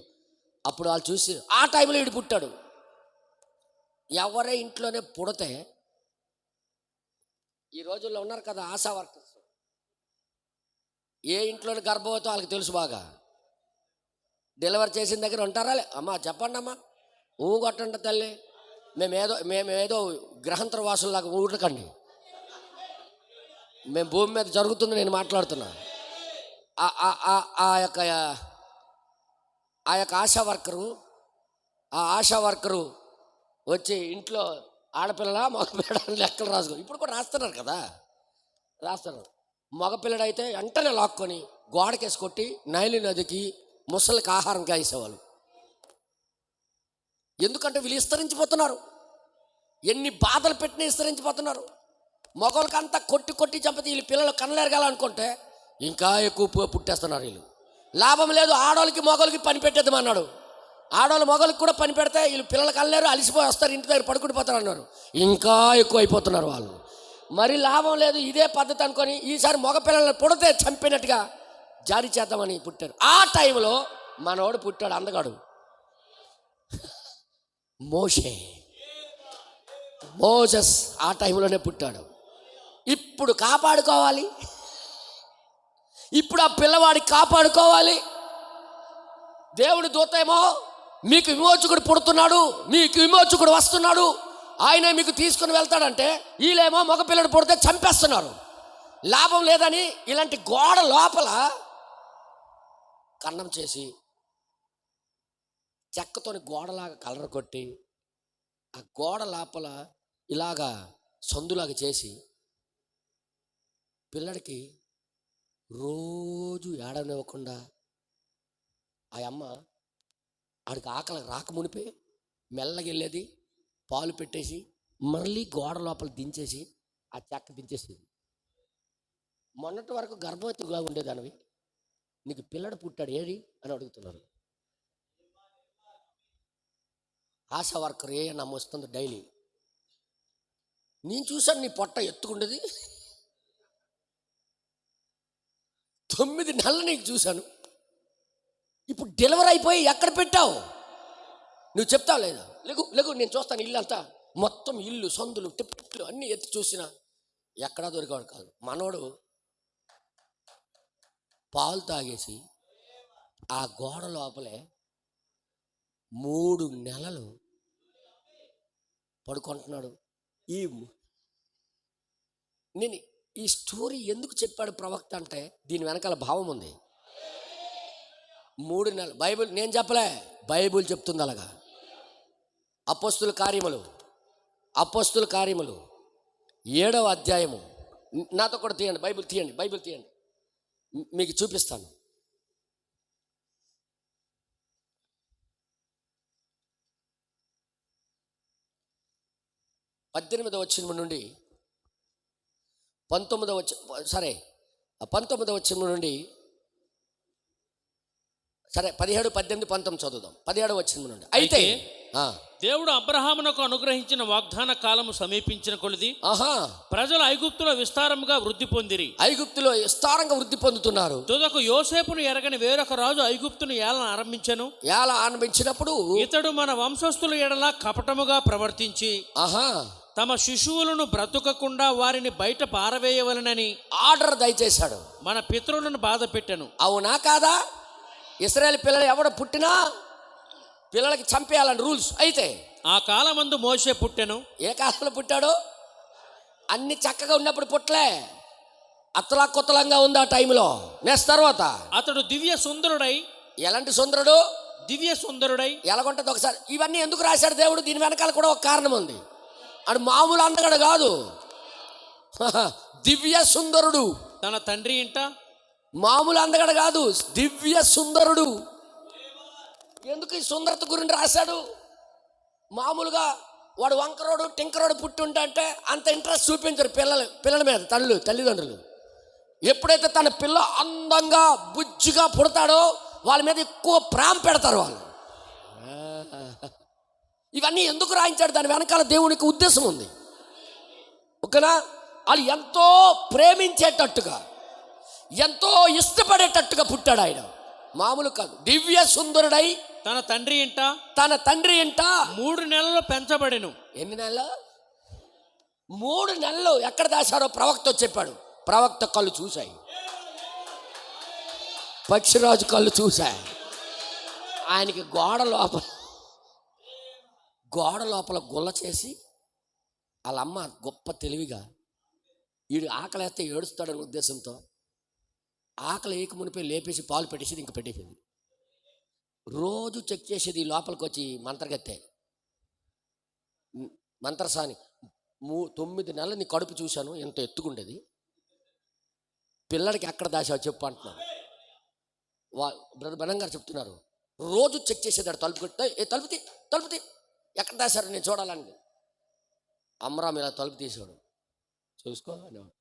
అప్పుడు వాళ్ళు చూసి ఆ టైంలో వీడు పుట్టాడు. ఎవరే ఇంట్లోనే పుడితే, ఈ రోజుల్లో ఉన్నారు కదా ఆశా వర్కర్స్, ఏ ఇంట్లోనే గర్భవతి వాళ్ళకి తెలుసు బాగా. డెలివరీ చేసిన దగ్గర ఉంటారా? అమ్మా చెప్పండి అమ్మా, కొట్టండి తల్లి, మేమేదో గ్రహాంతర వాసుల్లాగా ఊడకండి, మేము భూమి మీద జరుగుతుంది నేను మాట్లాడుతున్నా. ఆ యొక్క ఆశా వర్కరు వచ్చి ఇంట్లో ఆడపిల్లల మగపిల్లడ లెక్కలు రాసుకో, ఇప్పుడు కూడా రాస్తున్నారు కదా, రాస్తున్నారు. మగపిల్లడైతే వెంటనే లాక్కొని గోడకేసి కొట్టి నైలి నదికి ముసలికి ఆహారం కాసేవాళ్ళు. ఎందుకంటే వీళ్ళు విస్తరించిపోతున్నారు, ఎన్ని బాధలు పెట్టినా విస్తరించిపోతున్నారు. మగవాళ్ళకి అంతా కొట్టి చంపితే వీళ్ళు పిల్లలు కనలేరగాలనుకుంటే ఇంకా ఎక్కువ పుట్టేస్తున్నారు వీళ్ళు. లాభం లేదు, ఆడవాళ్ళకి మగవాళ్ళకి పని పెట్టేద్దాం అన్నాడు. ఆడవాళ్ళు మగవాళ్ళకి కూడా పని పెడితే వీళ్ళు పిల్లలు కనలేరు, అలిసిపోయి వస్తారు, ఇంటి దగ్గర పడుకుండిపోతారు అన్నారు. ఇంకా ఎక్కువ అయిపోతున్నారు వాళ్ళు. మరి లాభం లేదు, ఇదే పద్ధతి అనుకొని ఈసారి మగ పిల్లలు పుడితే చంపినట్టుగా జారీ చేద్దామని పుట్టారు. ఆ టైంలో మనోడు పుట్టాడు, అందగాడు మోసెస్ ఆ టైంలోనే పుట్టాడు. ఇప్పుడు కాపాడుకోవాలి, ఇప్పుడు ఆ పిల్లవాడికి కాపాడుకోవాలి. దేవుడి దూత ఏమో మీకు విమోచకుడు పుడుతున్నాడు, మీకు విమోచకుడు వస్తున్నాడు, ఆయనే మీకు తీసుకుని వెళ్తాడంటే వీళ్ళేమో మగపిల్లడు పుడితే చంపేస్తున్నారు. లాభం లేదని ఇలాంటి గోడ లోపల కన్నం చేసి చెక్కతోని గోడలాగా కలర్ కొట్టి ఆ గోడ లోపల ఇలాగా సందులాగా చేసి పిల్లడికి రోజు ఏడనివ్వకుండా ఆ అమ్మ ఆడికి ఆకలి రాకమునిపే మెల్లగా వెళ్ళేది, పాలు పెట్టేసి మళ్ళీ గోడ లోపల దించేసి ఆ చెక్క దించేసేది. మొన్నటి వరకు గర్భవతిగా ఉండేదానివి, నీకు పిల్లడు పుట్టాడు ఏడి అని అడుగుతున్నారు. ఆశా వర్కర్ నమ్మ వస్తుంది డైలీ. నేను చూశాను నీ పొట్ట ఎత్తుకుండేది, 9 నెలలు నీకు చూశాను, ఇప్పుడు డెలివరీ అయిపోయి ఎక్కడ పెట్టావు నువ్వు చెప్తావు లేదా? లేకు లేకు నేను చూస్తాను ఇల్లు అంతా. మొత్తం ఇల్లు సందులు టిప్లు అన్నీ ఎత్తి చూసిన ఎక్కడా దొరికేవాడు కాదు. మనోడు పాలు తాగేసి ఆ గోడ లోపలే 3 నెలలు పడుకుంటున్నాడు. నేను ఈ స్టోరీ ఎందుకు చెప్పాడు ప్రవక్త అంటే దీని వెనకాల భావం ఉంది. 3 నెలలు బైబిల్ నేను చెప్పలే, బైబిల్ చెప్తుంది అలాగా. అపోస్తుల కార్యములు 7వ అధ్యాయము. నాతో కూడా తీయండి, బైబిల్ తీయండి మీకు చూపిస్తాను. పద్దెనిమిదవ వచనం నుండి 19వ వచనం నుండి 17, 18, 19 చదువుదాం. 17వ వచనం నుండి. అయితే దేవుడు అబ్రహామునకు అనుగ్రహించిన వాగ్దాన కాలము సమీపించిన కొలది ప్రజలు ఐగుప్తులో విస్తారముగా వృద్ధి పొందుతున్నారు. తుదకు యోసేపును ఎరగని వేరొక రాజు ఐగుప్తును ఏలన ఆరంభించినప్పుడు ఇతడు మన వంశస్థుల ఎడల కపటముగా ప్రవర్తించి తమ శిశువులను బ్రతుకకుండా వారిని బయట పారవేయవలనని ఆర్డర్ దయచేశాడు. మన పితరులను బాధ పెట్టెను. అవునా కాదా? ఇశ్రాయేలు పిల్లలు ఎవడ పుట్టినా పిల్లలకి చంపేయాలని రూల్స్. అయితే ఆ కాలమందు మోషే పుట్టెను. ఏ కాలంలో పుట్టాడు? అన్ని చక్కగా ఉన్నప్పుడు పుట్టలే, అత్తలా కొత్తలంగా ఉంది ఆ టైంలో. నెక్స్ట్ తర్వాత అతడు దివ్య సుందరుడై. ఎలాంటి సుందరుడు? దివ్య సుందరుడై. ఎలాగుంటుంది ఒకసారి. ఇవన్నీ ఎందుకు రాశాడు దేవుడు? దీని వెనకాల కూడా ఒక కారణం ఉంది. అడు మామూలు అందగాడు కాదు, దివ్య సుందరుడు. తన తండ్రి ఇంట మామూలు అందగాడు కాదు, దివ్య సుందరుడు. ఎందుకు ఈ సుందరత గురించి రాశాడు? మామూలుగా వాడు వంకరోడు టింకరోడు పుట్టి ఉంటే అంత ఇంట్రెస్ట్ చూపించరు పిల్లల మీద తల్లిదండ్రులు. ఎప్పుడైతే తన పిల్ల అందంగా బుజ్జిగా పుడతాడో వాళ్ళ మీద ఎక్కువ ప్రేమ పెడతారు వాళ్ళు. ఇవన్నీ ఎందుకు రాయించాడు? దాని వెనకాల దేవునికి ఉద్దేశం ఉంది. ఓకేనా? వాళ్ళు ఎంతో ప్రేమించేటట్టుగా, ఎంతో ఇష్టపడేటట్టుగా పుట్టాడు ఆయన. మామూలు కాదు, దివ్య సుందరుడై తన తండ్రి ఇంట 3 నెలలు పెంచబడెను. ఎన్ని నెలలు? 3 నెలలు. ఎక్కడ దాశారో ప్రవక్త చెప్పాడు. ప్రవక్త కళ్ళు చూశాయి, పక్షిరాజు కళ్ళు చూశాయి. ఆయనకి గోడ లోపల గుల్ల చేసి వాళ్ళ అమ్మ గొప్ప తెలివిగా వీడు ఆకలి వేస్తే ఏడుస్తాడనే ఉద్దేశంతో ఆకలి వేయక మునిపై లేపేసి పాలు పెట్టేసి ఇంక పెట్టేసింది. రోజు చెక్ చేసేది లోపలికి వచ్చి మంత్రగత్తె మంత్రసాని. 9 నెలలు నీ కడుపు చూశాను, ఎంత ఎత్తుకుండేది. పిల్లడికి ఎక్కడ దాచావు చెప్పు అంటున్నాను. బ్రదర్ బనం గారు చెప్తున్నారు. రోజు చెక్ చేసేదాడు. తలుపు తలుపుతి ఎక్కడ దాశారు నేను చూడాలని. అమరాం ఇలా తలుపు తీసాడు, చూసుకో అనేవాడు.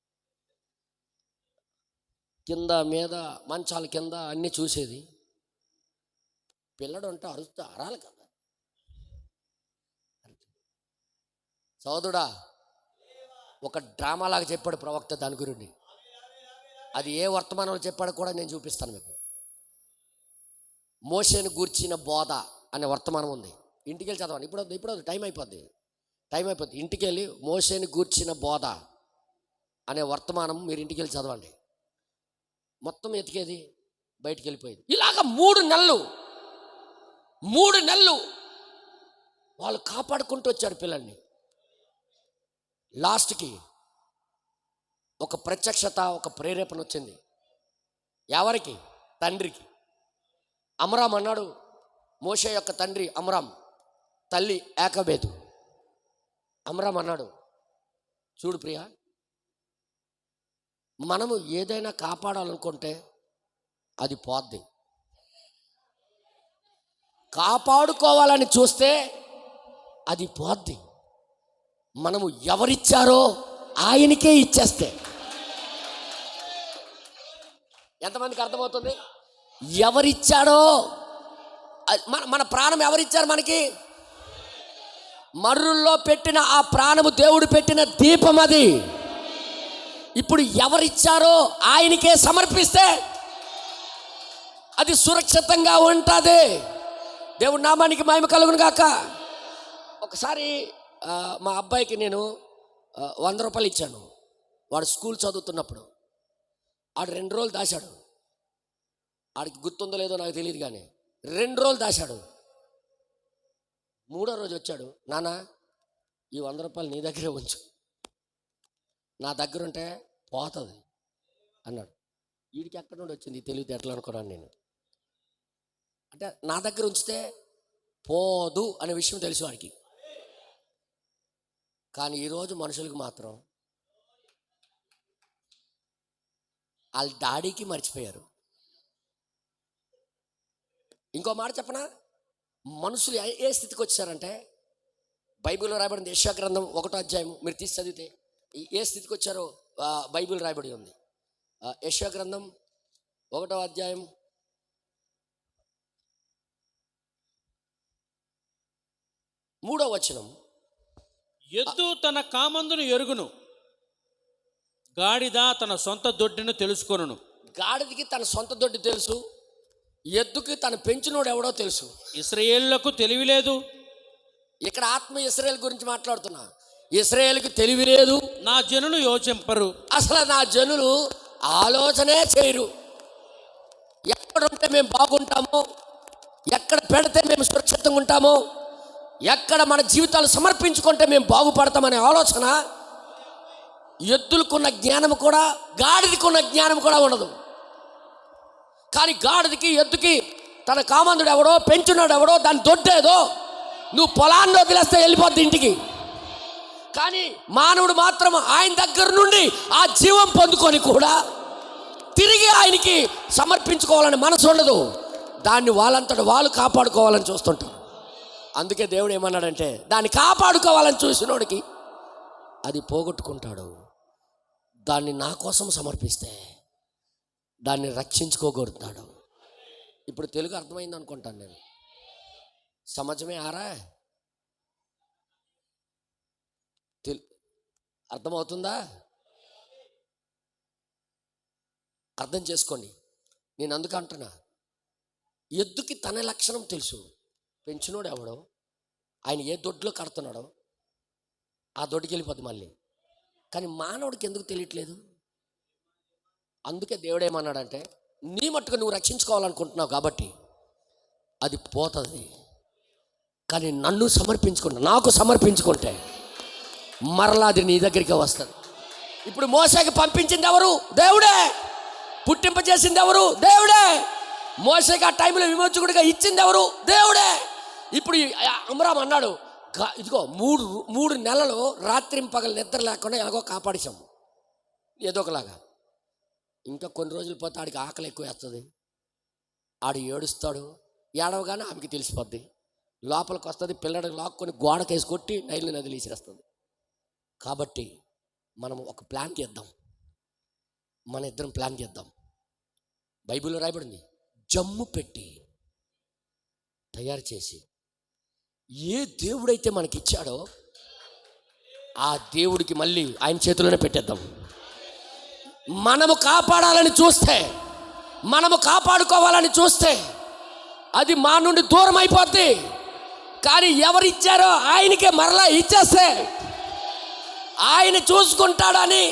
కింద మీద మంచాల కింద అన్నీ చూసేది. పిల్లడు అంటే అరాలి కదా. సోదరుడా, ఒక డ్రామాలాగా చెప్పాడు ప్రవక్త దాని గురించి. అది ఏ వర్తమానంలో చెప్పాడో కూడా నేను చూపిస్తాను మీకు. మోషేను గూర్చిన బోధ అనే వర్తమానం ఉంది. ఇంటికి వెళ్ళి చదవండి. ఇప్పుడు టైం అయిపోద్ది. ఇంటికి వెళ్ళి మోషేను గూర్చిన బోధ అనే వర్తమానం మీరు ఇంటికి వెళ్ళి చదవండి. మొత్తం ఎతికేది బయటికి వెళ్ళిపోయేది. ఇలాగ 3 నెలలు వాళ్ళు కాపాడుకుంటూ వచ్చారు పిల్లల్ని. లాస్ట్కి ఒక ప్రత్యక్షత, ఒక ప్రేరేపణ వచ్చింది. ఎవరికి? తండ్రికి. అమరాం అన్నాడు. మోషే యొక్క తండ్రి అమరాం, తల్లి ఏకబేదు. అమరాం అన్నాడు, చూడు ప్రియా, మనము ఏదైనా కాపాడాలనుకుంటే అది పోద్ది. కాపాడుకోవాలని చూస్తే అది పోద్ది. మనము ఎవరిచ్చారో ఆయనకే ఇచ్చేస్తే. ఎంతమందికి అర్థమవుతుంది? ఎవరిచ్చాడో మన ప్రాణం ఎవరిచ్చారు మనకి? మర్రుల్లో పెట్టిన ఆ ప్రాణము దేవుడు పెట్టిన దీపం అది. ఇప్పుడు ఎవరిచ్చారో ఆయనకే సమర్పిస్తే అది సురక్షితంగా ఉంటుంది. దేవుడి నామానికి మహిమ కలుగును గాక. ఒకసారి మా అబ్బాయికి నేను 100 రూపాయలు ఇచ్చాను. వాడు స్కూల్ చదువుతున్నప్పుడు. ఆడు 2 రోజులు దాచాడు. ఆడికి గుర్తుందో లేదో నాకు తెలియదు, కానీ 2 రోజులు దాచాడు. 3వ రోజు వచ్చాడు, నాన్న ఈ 100 రూపాయలు నీ దగ్గరే ఉంచు, నా దగ్గర ఉంటే పోతుంది అన్నాడు. వీడికి ఎక్కడి నుండి వచ్చింది తెలివితే ఎట్లా అనుకున్నాను నేను. అంటే నా దగ్గర ఉంచితే పోదు అనే విషయం తెలుసు వాడికి. కానీ ఈరోజు మనుషులకు మాత్రం వాళ్ళ డాడీకి మర్చిపోయారు. ఇంకో మాట చెప్పనా, మనుషులు ఏ స్థితికి వచ్చారంటే, బైబిల్లో రాయబడింది యెషయా గ్రంథం 1వ అధ్యాయం మీరు తీసి చదివితే ఏ స్థితికి వచ్చారో బైబిల్ రాయబడి ఉంది. యెషయా గ్రంథం 1వ అధ్యాయం 3వ వచనం. ఎద్దు తన కామందును ఎరుగును, గాడిద తన సొంత దొడ్డిని తెలుసుకొనును. గాడిదకి తన సొంత దొడ్డి తెలుసు, ఎద్దుకి తన పెంచినోడు ఎవడో తెలుసు. ఇశ్రాయేలులకు తెలివి లేదు. ఇక్కడ ఆత్మ ఇశ్రాయేల్ గురించి మాట్లాడుతున్నా. ఇశ్రాయేలుకి తెలివి లేదు, నా జనులు యోచింపరు. అసలు నా జనులు ఆలోచనే చేయరు. ఎక్కడుంటే మేము బాగుంటామో, ఎక్కడ పెడితే మేము సురక్షితంగా ఉంటామో, ఎక్కడ మన జీవితాలు సమర్పించుకుంటే మేము బాగుపడతామనే ఆలోచన ఎద్దులకున్న జ్ఞానం కూడా, గాడిదకున్న జ్ఞానం కూడా ఉండదు. కానీ గాడిదకి ఎద్దుకి తన కామందుడు ఎవడో, పెంచున్నాడు ఎవడో, దాని దొడ్డేదో, నువ్వు పొలాన్ని వదిలేస్తే వెళ్ళిపోద్ది ఇంటికి. కానీ మానవుడు మాత్రం ఆయన దగ్గర నుండి ఆ జీవం పొందుకొని కూడా తిరిగి ఆయనకి సమర్పించుకోవాలని మనసు ఉండదు. దాన్ని వాళ్ళంతట వాళ్ళు కాపాడుకోవాలని చూస్తుంటారు. అందుకే దేవుడు ఏమన్నాడంటే, దాన్ని కాపాడుకోవాలని చూసినోడికి అది పోగొట్టుకుంటాడు. దాన్ని నా కోసం సమర్పిస్తే దాన్ని రక్షించుకోగలుగుతాడు. ఇప్పుడు తెలుగు అర్థమైంది అనుకుంటాను నేను. సమజమే ఆరా అర్థమవుతుందా? అర్థం చేసుకోండి. నేను అందుకు అంటున్నా, ఎద్దుకి తన లక్షణం తెలుసు, పెంచినోడు ఎవడో, ఆయన ఏ దొడ్లో కడుతున్నాడో ఆ దొడ్డికి వెళ్ళిపోద్ది మళ్ళీ. కానీ మానవుడికి ఎందుకు తెలియట్లేదు? అందుకే దేవుడు ఏమన్నాడంటే, నీ మట్టుకు నువ్వు రక్షించుకోవాలనుకుంటున్నావు కాబట్టి అది పోతుంది. కానీ నన్ను సమర్పించుకుంటా, నాకు సమర్పించుకుంటే మరలా అది నీ దగ్గరికి వస్తుంది. ఇప్పుడు మోసేకి పంపించింది ఎవరు? దేవుడే. పుట్టింపజేసింది ఎవరు? దేవుడే. మోసేకి ఆ టైంలో విమోచకుడిగా ఇచ్చింది ఎవరు? దేవుడే. ఇప్పుడు అమ్రామ్ అన్నాడు, ఇదిగో 3 నెలలు రాత్రింపగలు నిద్ర లేకుండా ఎలాగో కాపాడేశాము ఏదో ఒకలాగా. ఇంకా కొన్ని రోజులు పోతే ఆడికి ఆకలి ఎక్కువ వేస్తుంది, ఆడు ఏడుస్తాడు. ఏడవగానే ఆమెకి తెలిసిపోద్ది, లోపలికి వస్తుంది, పిల్లడికి లాక్కొని గోడకేసి కొట్టి నైలు నదిలి విసిరేస్తుంది. కాబట్టి మనం ఒక ప్లాన్ చేద్దాం, మన ఇద్దరం ప్లాన్ చేద్దాం. బైబిల్లో రాయబడింది, జమ్ము పెట్టి తయారు చేసి ఏ దేవుడైతే మనకిచ్చాడో ఆ దేవుడికి మళ్ళీ ఆయన చేతిలోనే పెట్టేద్దాం. మనము కాపాడాలని చూస్తే, మనము కాపాడుకోవాలని చూస్తే అది మా నుండి దూరం అయిపోద్ది. కానీ ఎవరిచ్చారో ఆయనకే మరలా ఇచ్చేస్తే ఆయన చూసుకుంటాడని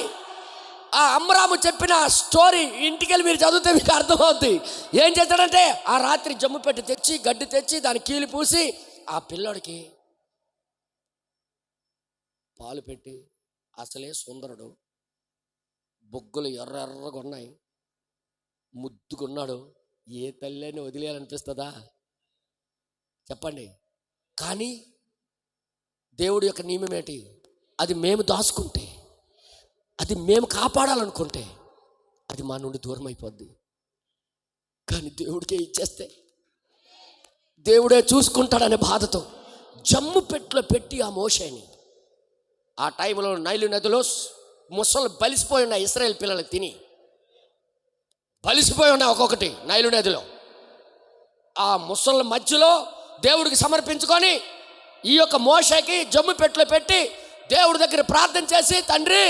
ఆ అమ్రాము చెప్పిన స్టోరీ ఇంటికెళ్ళి మీరు చదివితే మీకు అర్థమవుద్ది. ఏం చేస్తాడంటే, ఆ రాత్రి జమ్ము పెట్టి తెచ్చి, గడ్డి తెచ్చి, దాన్ని కీలి పూసి ఆ పిల్లడికి పాలు పెట్టి, అసలే సుందరుడు, బొగ్గులు ఎర్రగా ఉన్నాయి, ముద్దుకున్నాడు. ఏ తల్లిని వదిలేయాలనిపిస్తుందా చెప్పండి? కానీ దేవుడి యొక్క నియమం ఏంటి? అది మేము దాచుకుంటే, అది మేము కాపాడాలనుకుంటే అది మా నుండి దూరం అయిపోద్ది. కానీ దేవుడికే ఇచ్చేస్తే దేవుడే చూసుకుంటాడనే బాధతో జమ్ము పెట్టులో పెట్టి ఆ మోషేని, ఆ టైంలో నైలు నదిలో ముసలు బలిసిపోయి ఉన్నాయి. ఇశ్రాయేల్ పిల్లలకు తిని బలిసిపోయి ఉన్నాయి ఒక్కొక్కటి నైలు నదిలో. ఆ ముసళ్ళ మధ్యలో దేవుడికి సమర్పించుకొని ఈ యొక్క మోషేకి జమ్ము పెట్టులో పెట్టి దేవుడి దగ్గర ప్రార్థన చేసి, తండ్రి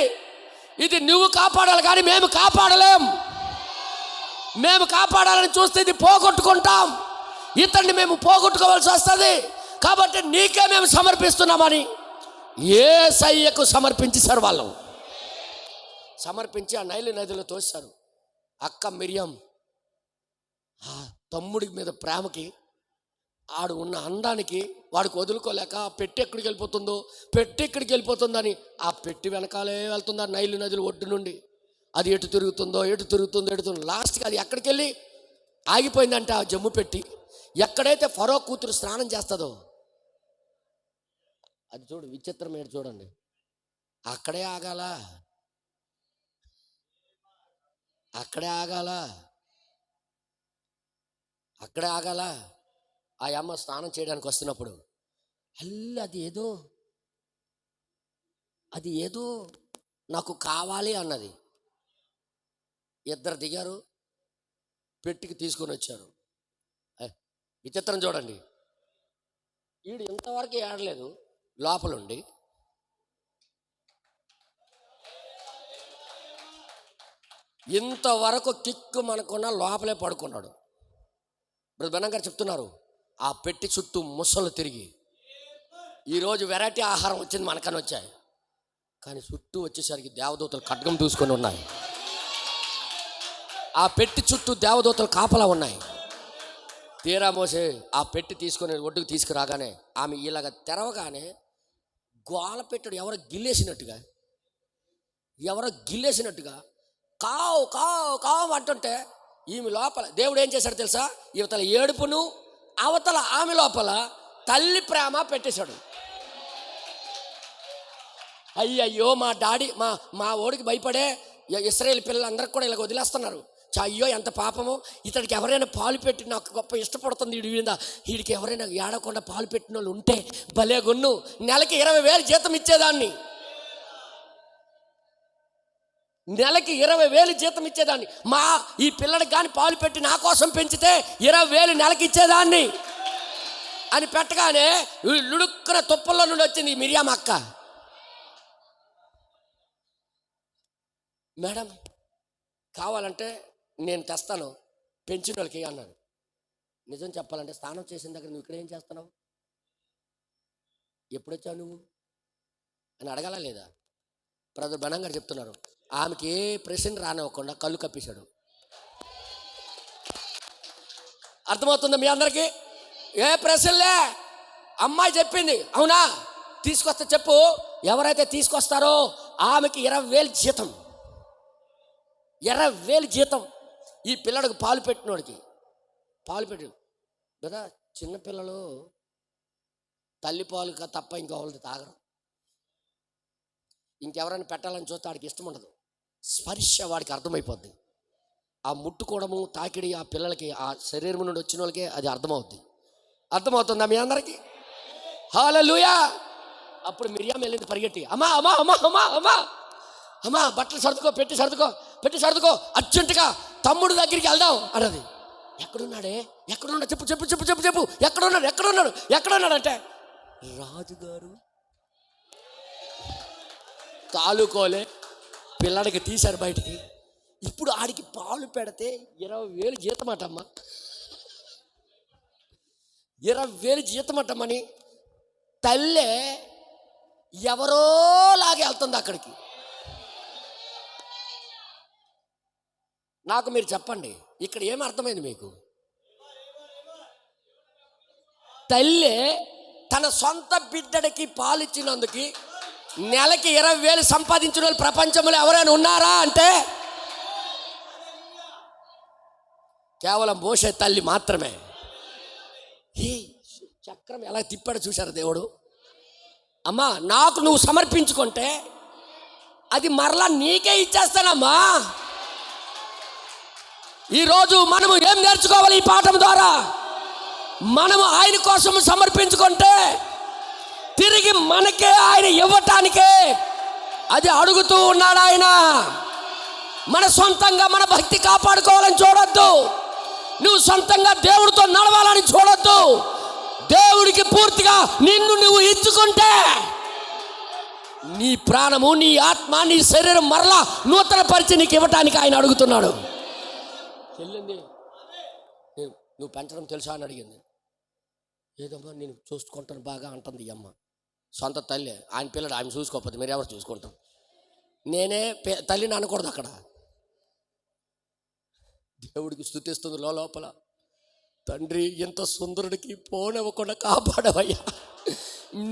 ఇది నువ్వు కాపాడాలి కానీ మేము కాపాడలేం, మేము కాపాడాలని చూస్తే ఇది పోగొట్టుకుంటాం, ఇతన్ని మేము పోగొట్టుకోవాల్సి వస్తుంది. కాబట్టి నీకే మేము సమర్పిస్తున్నామని యేసయ్యకు సమర్పించేశారు. వాళ్ళు సమర్పించి ఆ నైలు నదిలో తోశారు. అక్క మిరియం ఆ తమ్ముడి మీద ప్రేమకి, ఆడు ఉన్న అందానికి వాడికి వదులుకోలేక ఆ పెట్టి ఎక్కడికి వెళ్ళిపోతుందని ఆ పెట్టి వెనకాలే వెళ్తుంది. ఆ నైలు నదులు ఒడ్డు నుండి అది ఎటు తిరుగుతుందో లాస్ట్కి అది ఎక్కడికి వెళ్ళి ఆగిపోయిందంటే ఆ జమ్ము పెట్టి ఎక్కడైతే ఫరో కూతురు స్నానం చేస్తుందో అది చూడు, విచిత్రం ఏంటి చూడండి. అక్కడే ఆగాల ఆ అమ్మ స్నానం చేయడానికి వస్తున్నప్పుడు అది ఏదో నాకు కావాలి అన్నది. ఇద్దరు దిగారు, పెట్టికి తీసుకొని వచ్చారు. విచిత్రం చూడండి, వీడు ఇంతవరకు ఏడలేదు, లోపలుండి ఇంతవరకు కిక్కు మనకున్న లోపలే పడుకున్నాడు. బ్రదర్ గారు చెప్తున్నారు, ఆ పెట్టి చుట్టూ ముసలు తిరిగి, ఈరోజు వెరైటీ ఆహారం వచ్చింది మనకని వచ్చాయి, కానీ చుట్టూ వచ్చేసరికి దేవదూతలు ఖడ్గం దూసుకొని ఉన్నాయి. ఆ పెట్టి చుట్టూ దేవదూతలు కాపలా ఉన్నాయి. తీరా మోసే ఆ పెట్టి తీసుకొని ఒడ్డుకు తీసుకురాగానే ఆమె ఇలాగ తెరవగానే గోల పెట్టాడు. ఎవరో గిల్లేసినట్టుగా కావు కావు కావు అంటుంటే ఈమె లోపల దేవుడు ఏం చేశాడు తెలుసా? ఇవతల ఏడుపును అవతల ఆమె లోపల తల్లి ప్రేమ పెట్టేశాడు. అయ్యయ్యో మా డాడీ మా ఓడికి భయపడే ఇశ్రాయేలు పిల్లలందరికీ కూడా ఇలా వదిలేస్తున్నారు. అయ్యో ఎంత పాపము, ఇతడికి ఎవరైనా పాలు పెట్టి నాకు గొప్ప ఇష్టపడుతుంది వీడికి ఎవరైనా ఏడకుండా పాలు పెట్టిన వాళ్ళు ఉంటే భలే గొన్ను, నెలకి 20,000 జీతం ఇచ్చేదాన్ని, ఈ పిల్లడికి కానీ పాలు పెట్టి నా కోసం పెంచితే 20,000 నెలకి ఇచ్చేదాన్ని అని పెట్టగానే లుడుక్కున తుప్పల్లో నుండి వచ్చింది మిరియామ అక్క. మేడం కావాలంటే నేను తెస్తాను, పెంచిన వాళ్ళకి అన్నాడు. నిజం చెప్పాలంటే స్నానం చేసిన దగ్గర నువ్వు ఇక్కడ ఏం చేస్తున్నావు, ఎప్పుడొచ్చావు నువ్వు అని అడగాల లేదా? బ్రదర్ బనం గారు చెప్తున్నారు, ఆమెకి ఏ ప్రశ్న రానివ్వకుండా కళ్ళు కప్పేశాడు. అర్థమవుతుందా మీ అందరికీ? ఏ ప్రశ్నలే, అమ్మాయి చెప్పింది అవునా, తీసుకొస్తే చెప్పు. ఎవరైతే తీసుకొస్తారో ఆమెకి 20,000 జీతం, 20,000 జీతం. ఈ పిల్లడికి పాలు పెట్టినోడికి కదా. చిన్నపిల్లలు తల్లి పాలు తప్ప ఇంకొకరిది తాగరు. ఇంకెవరైనా పెట్టాలని చూస్తే వాడికి ఇష్టం ఉండదు. స్పర్శ వాడికి అర్థమైపోద్ది. ఆ ముట్టుకోవడము తాకిడి ఆ పిల్లలకి ఆ శరీరం నుండి వచ్చిన వాళ్ళకే అది అర్థమవుతుందా మీ అందరికీ? హల్లెలూయా. అప్పుడు మిరియాం వెళ్ళింది పరిగెట్టి, అమ్మా బట్టలు సర్దుకో, పెట్టి సర్దుకో అర్జెంటుగా తమ్ముడు దగ్గరికి వెళ్దాం అన్నది. ఎక్కడున్నాడు చెప్పు ఎక్కడున్నాడు అంటే రాజుగారు తాలూకోలే పిల్లడికి తీశారు బయటికి. ఇప్పుడు ఆడికి పాలు పెడితే 20,000 జీతం అటమ్మా, 20,000 జీతం అట్టమని తల్లే ఎవరోలాగే వెళ్తుంది అక్కడికి. నాకు మీరు చెప్పండి, ఇక్కడ ఏం అర్థమైంది మీకు? తల్లి తన సొంత బిడ్డడికి పాలిచ్చినందుకు నెలకి 20,000 సంపాదించిన వాళ్ళు ప్రపంచంలో ఎవరైనా ఉన్నారా అంటే కేవలం మోషే తల్లి మాత్రమే. ఈ చక్రం ఎలా తిప్పాడో చూశారు దేవుడు. అమ్మా నాకు నువ్వు సమర్పించుకుంటే అది మరలా నీకే ఇచ్చేస్తానమ్మా. ఈరోజు మనము ఏం నేర్చుకోవాలి ఈ పాఠం ద్వారా? మనము ఆయన కోసం సమర్పించుకుంటే తిరిగి మనకే ఆయన ఇవ్వటానికే అది అడుగుతూ ఉన్నాడు ఆయన. మన సొంతంగా మన భక్తి కాపాడుకోవాలని చూడొద్దు, నువ్వు సొంతంగా దేవుడితో నడవాలని చూడొద్దు. దేవుడికి పూర్తిగా నిన్ను నువ్వు ఇచ్చుకుంటే నీ ప్రాణము, నీ ఆత్మ, నీ శరీరం మరలా నూతన పరిచి నీకు ఇవ్వటానికి ఆయన అడుగుతున్నాడు. చెల్లింది నువ్వు పెంచడం తెలుసా అని అడిగింది. ఏదమ్మా నేను చూసుకుంటాను బాగా అంటుంది ఈ అమ్మ. సొంత తల్లి, ఆయన పిల్లడు ఆమె చూసుకోకపోతే మీరు ఎవరు చూసుకుంటాం? నేనే తల్లిని అనకూడదు అక్కడ. దేవుడికి స్తుతిస్తుంది లోపల, తండ్రి ఇంత సుందరుడికి పోనివ్వకుండా కాపాడవయ్యా.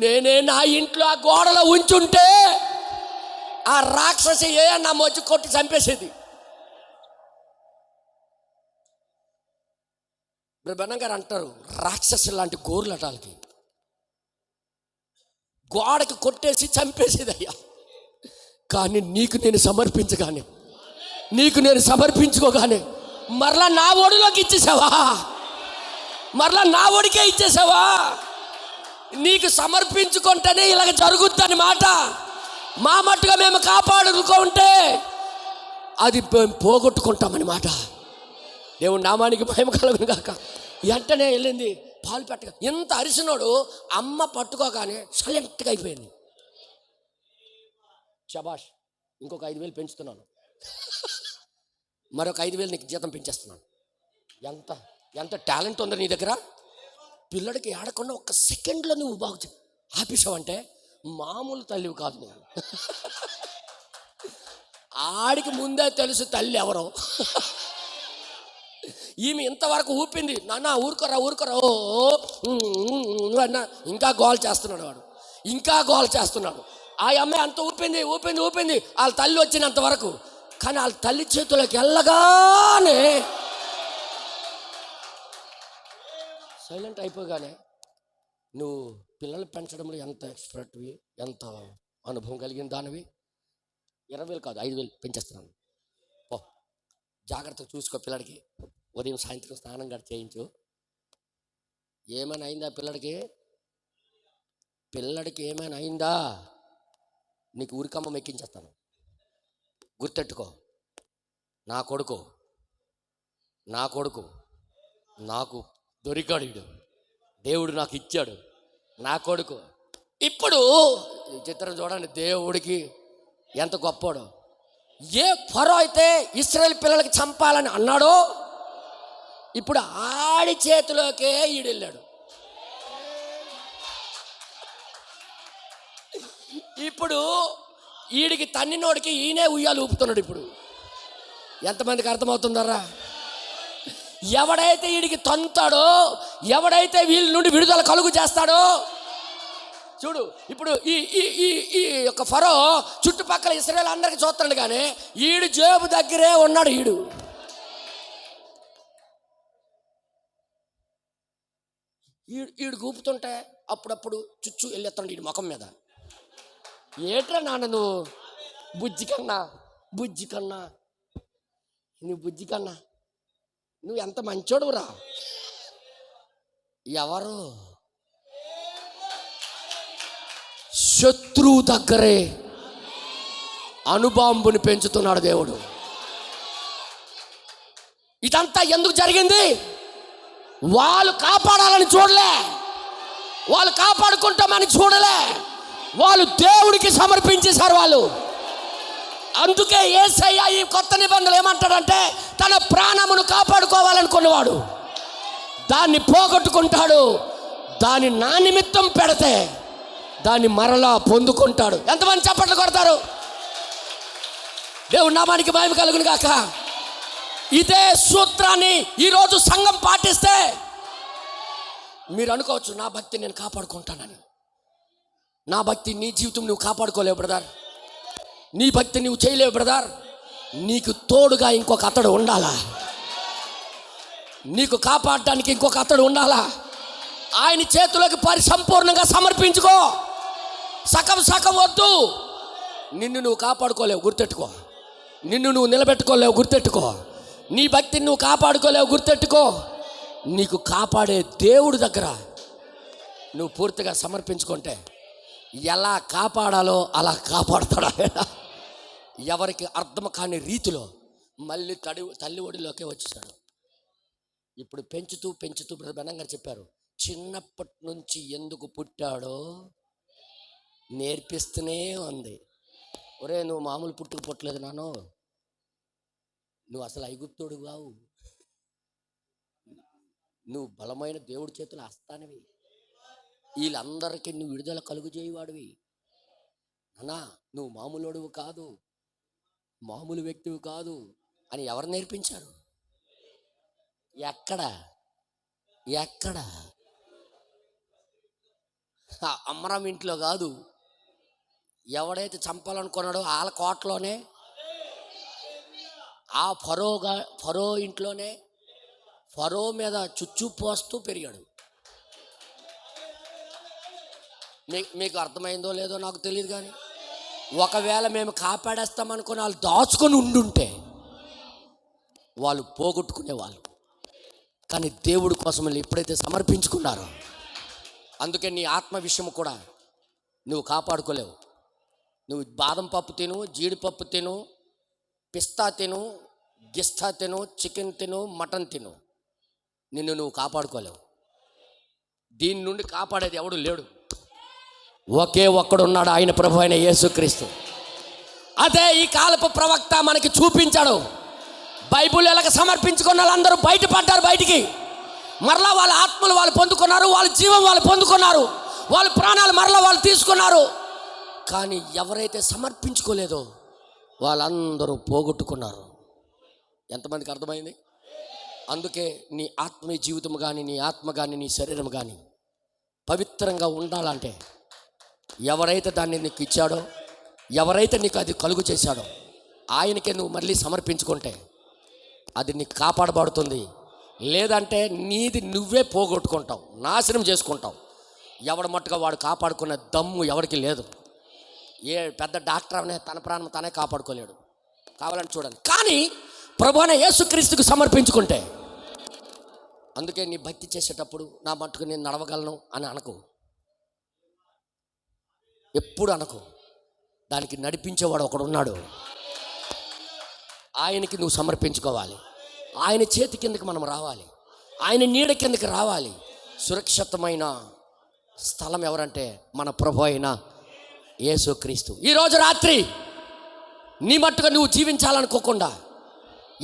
నేనే నా ఇంట్లో ఆ గోడలో ఉంచుంటే ఆ రాక్షసి నా మొచ్చి కొట్టి చంపేసేది. బ్రహ్మణం గారు అంటారు, రాక్షసు లాంటి గోర్లటాలకి గోడకి కొట్టేసి చంపేసేది అయ్యా. కానీ నీకు నేను సమర్పించగానే, నీకు నేను సమర్పించుకోగానే మరలా నా ఒడిలోకి ఇచ్చేసావా, మరలా నా ఒడికే ఇచ్చేసావా. నీకు సమర్పించుకుంటేనే ఇలాగ జరుగుద్దని మాట. మా మట్టుగా మేము కాపాడుకుంటే అది పోగొట్టుకుంటామని మాట. దేవుని నామానికి భయం కలుగును గాక. వెంటనే వెళ్ళింది పాలు పెట్టగా. ఎంత అరిసినోడు అమ్మ పట్టుకోగానే సైలెంట్గా అయిపోయింది. శబాష్, ఇంకొక 5,000 పెంచుతున్నాను, మరొక 5,000 నీకు జీతం పెంచేస్తున్నాను. ఎంత ఎంత టాలెంట్ ఉందో నీ దగ్గర. పిల్లడికి ఆడకుండా ఒక్క సెకండ్లో నువ్వు బాగు ఆపేసావంటే మామూలు తల్లివి కాదు నువ్వు. ఆడికి ముందే తెలుసు తల్లి ఎవరో. ఈమె ఇంతవరకు ఊపింది, నాన్న ఊరుకోరా ఊరుకోరా ఓ అన్న. ఇంకా గోల్ చేస్తున్నాడు వాడు, ఇంకా గోల్ చేస్తున్నాడు. ఆ అమ్మాయి అంత ఊపింది ఊపింది ఊపింది వాళ్ళ తల్లి వచ్చినంత వరకు. కానీ వాళ్ళ తల్లి చేతులకు వెళ్ళగానే సైలెంట్ అయిపోగానే, నువ్వు పిల్లలు పెంచడంలో ఎంత ఎక్స్పర్ట్వి, ఎంత అనుభవం కలిగిన దానివి. 20,000 కాదు 5,000 పెంచేస్తున్నాను. ఓ జాగ్రత్తగా చూసుకో, పిల్లడికి ఉదయం సాయంత్రం స్నానం గడి చేయించు. ఏమైనా అయిందా పిల్లడికి? పిల్లడికి ఏమైనా అయిందా నీకు ఉరికమ్మ ఎక్కించేస్తాను. గుర్తెట్టుకో, నా కొడుకు నా కొడుకు నాకు దొరికాడు, వీడు దేవుడు నాకు ఇచ్చాడు, నా కొడుకు. ఇప్పుడు ఈ చిత్రం చూడండి, దేవుడికి ఎంత గొప్పోడో. ఏ ఫరో అయితే ఇశ్రాయేలు పిల్లలకి చంపాలని అన్నాడో, ఇప్పుడు ఆడి చేతిలోకే ఈడెళ్ళాడు. ఇప్పుడు ఈడికి తన్నినోడికి ఈయనే ఉయ్యాలు ఊపుతున్నాడు. ఇప్పుడు ఎంతమందికి అర్థమవుతుందరా? ఎవడైతే వీడికి తంతాడో, ఎవడైతే వీళ్ళ నుండి విడుదల కలుగు చేస్తాడో, చూడు ఇప్పుడు ఈ ఈ ఈ ఈ యొక్క ఫరో చుట్టుపక్కల ఇశ్రాయేలు అందరికీ చూస్తున్నాడు, కానీ ఈడు జేబు దగ్గరే ఉన్నాడు. ఈడు ఊపుతుంటే అప్పుడప్పుడు చుచ్చు వెళ్ళేస్తాడు ఈడు ముఖం మీద. ఏట్రా నాన్న నువ్వు బుజ్జి కన్నా నువ్వు బుజ్జి కన్నా నువ్వు ఎంత మంచోడురా. ఎవరు? శత్రువు దగ్గరే అణుబాంబుని పెంచుతున్నాడు దేవుడు. ఇదంతా ఎందుకు జరిగింది? వాళ్ళు కాపాడాలని చూడలే, వాళ్ళు కాపాడుకుంటామని చూడలే, వాళ్ళు దేవుడికి సమర్పించేశారు వాళ్ళు. అందుకే యేసయ్య ఈ కొత్త నిబంధనలు ఏమంటాడంటే, తన ప్రాణమును కాపాడుకోవాలనుకున్నవాడు దాన్ని పోగొట్టుకుంటాడు, దాన్ని నా నిమిత్తం పెడితే దాన్ని మరలా పొందుకుంటాడు. ఎంతమంది చప్పట్లు కొడతారు? దేవుడి నామానికి మహిమ కలుగును గాక. ఇదే సూత్రాన్ని ఈరోజు సంఘం పాటిస్తే మీరు అనుకోవచ్చు, నా భక్తి నేను కాపాడుకుంటానని. నా భక్తి నీ జీవితం నువ్వు కాపాడుకోలేవు బ్రదర్, నీ భక్తి నువ్వు చేయలేవు బ్రదర్. నీకు తోడుగా ఇంకొక అతడు ఉండాలా, నీకు కాపాడడానికి ఇంకొక అతడు ఉండాలా. ఆయన చేతులకు సంపూర్ణంగా సమర్పించుకో. సగం వద్దు. నిన్ను నువ్వు కాపాడుకోలేవు, గుర్తెట్టుకో. నిన్ను నువ్వు నిలబెట్టుకోలేవు, గుర్తెట్టుకో. నీ భక్తిని నువ్వు కాపాడుకోలేవు, గుర్తెట్టుకో. నీకు కాపాడే దేవుడి దగ్గర నువ్వు పూర్తిగా సమర్పించుకుంటే ఎలా కాపాడాలో అలా కాపాడుతాడు ఆయన. ఎవరికి అర్థం కాని రీతిలో మళ్ళీ తల్లి ఒడిలోకే వచ్చేసాడు. ఇప్పుడు పెంచుతూ బ్రహ్మణంగా చెప్పారు, చిన్నప్పటి నుంచి ఎందుకు పుట్టాడో నేర్పిస్తూనే ఉంది. ఒరే నువ్వు మామూలు పుట్టుకు పుట్టలేదు నాను, నువ్వు అసలు ఐగుప్తుడు కావు, నువ్వు బలమైన దేవుడి చేతులు హస్తానివి. వీళ్ళందరికీ నువ్వు విడుదల కలుగు చేయవాడివి అన్నా, నువ్వు మామూలుడివి కాదు, మామూలు వ్యక్తివి కాదు అని ఎవరు నేర్పించారు? ఎక్కడ ఎక్కడ? అమ్మరం ఇంట్లో కాదు. ఎవడైతే చంపాలనుకున్నాడో వాళ్ళ కోటలోనే, ఆ ఫరో ఇంట్లోనే ఫరో మీద చుచ్చు పోస్తూ పెరిగాడు. మీకు అర్థమైందో లేదో నాకు తెలియదు, కానీ ఒకవేళ మేము కాపాడేస్తామనుకుని వాళ్ళు దాచుకొని ఉండుంటే వాళ్ళు పోగొట్టుకునేవాళ్ళు. కానీ దేవుడి కోసం వాళ్ళు ఎప్పుడైతే సమర్పించుకున్నారో, అందుకే నీ ఆత్మ విషయం కూడా నువ్వు కాపాడుకోలేవు. నువ్వు బాదం పప్పు తిను, జీడిపప్పు తిను, పిస్తా తిను, గిస్తా తిను, చికెన్ తిను, మటన్ తిను, నిన్ను నువ్వు కాపాడుకోలేవు. దీని నుండి కాపాడేది ఎవడు లేడు. ఒకే ఒక్కడున్నాడు, ఆయన ప్రభు అయిన యేసుక్రీస్తు. అదే ఈ కాలపు ప్రవక్త మనకి చూపించాడు. బైబిల్ ఎలాగ సమర్పించుకున్న వాళ్ళందరూ బయటపడ్డారు. బయటికి మరలా వాళ్ళ ఆత్మలు వాళ్ళు పొందుకున్నారు, వాళ్ళ జీవం వాళ్ళు పొందుకున్నారు, వాళ్ళ ప్రాణాలు మరలా వాళ్ళు తీసుకున్నారు. కానీ ఎవరైతే సమర్పించుకోలేదో వాళ్ళందరూ పోగొట్టుకున్నారు. ఎంతమందికి అర్థమైంది? అందుకే నీ ఆత్మీయ జీవితం కానీ, నీ ఆత్మ కానీ, నీ శరీరం కానీ పవిత్రంగా ఉండాలంటే ఎవరైతే దాన్ని నీకు ఇచ్చాడో, ఎవరైతే నీకు అది కలుగు చేశాడో ఆయనకే నువ్వు మళ్ళీ సమర్పించుకుంటే అది నీకు కాపాడబడుతుంది. లేదంటే నీది నువ్వే పోగొట్టుకుంటావు, నాశనం చేసుకుంటావు. ఎవడు మట్టుగా వాడు కాపాడుకున్న దమ్ము ఎవరికి లేదు. ఏ పెద్ద డాక్టర్ అనే తన ప్రాణం తానే కాపాడుకోలేడు. కావాలని చూడండి. కానీ ప్రభువైన యేసుక్రీస్తుకు సమర్పించుకుంటే, అందుకే నీ భక్తి చేసేటప్పుడు నా మట్టుకు నేను నడవగలను అని అనకు, ఎప్పుడు అనకు. దానికి నడిపించేవాడు ఒకడు ఉన్నాడు, ఆయనకి నువ్వు సమర్పించుకోవాలి. ఆయన చేతి కిందకి మనం రావాలి, ఆయన నీడ కిందకి రావాలి. సురక్షితమైన స్థలం ఎవరంటే మన ప్రభు అయిన యేసుక్రీస్తు. ఈరోజు రాత్రి నీ మట్టుగా నువ్వు జీవించాలనుకోకుండా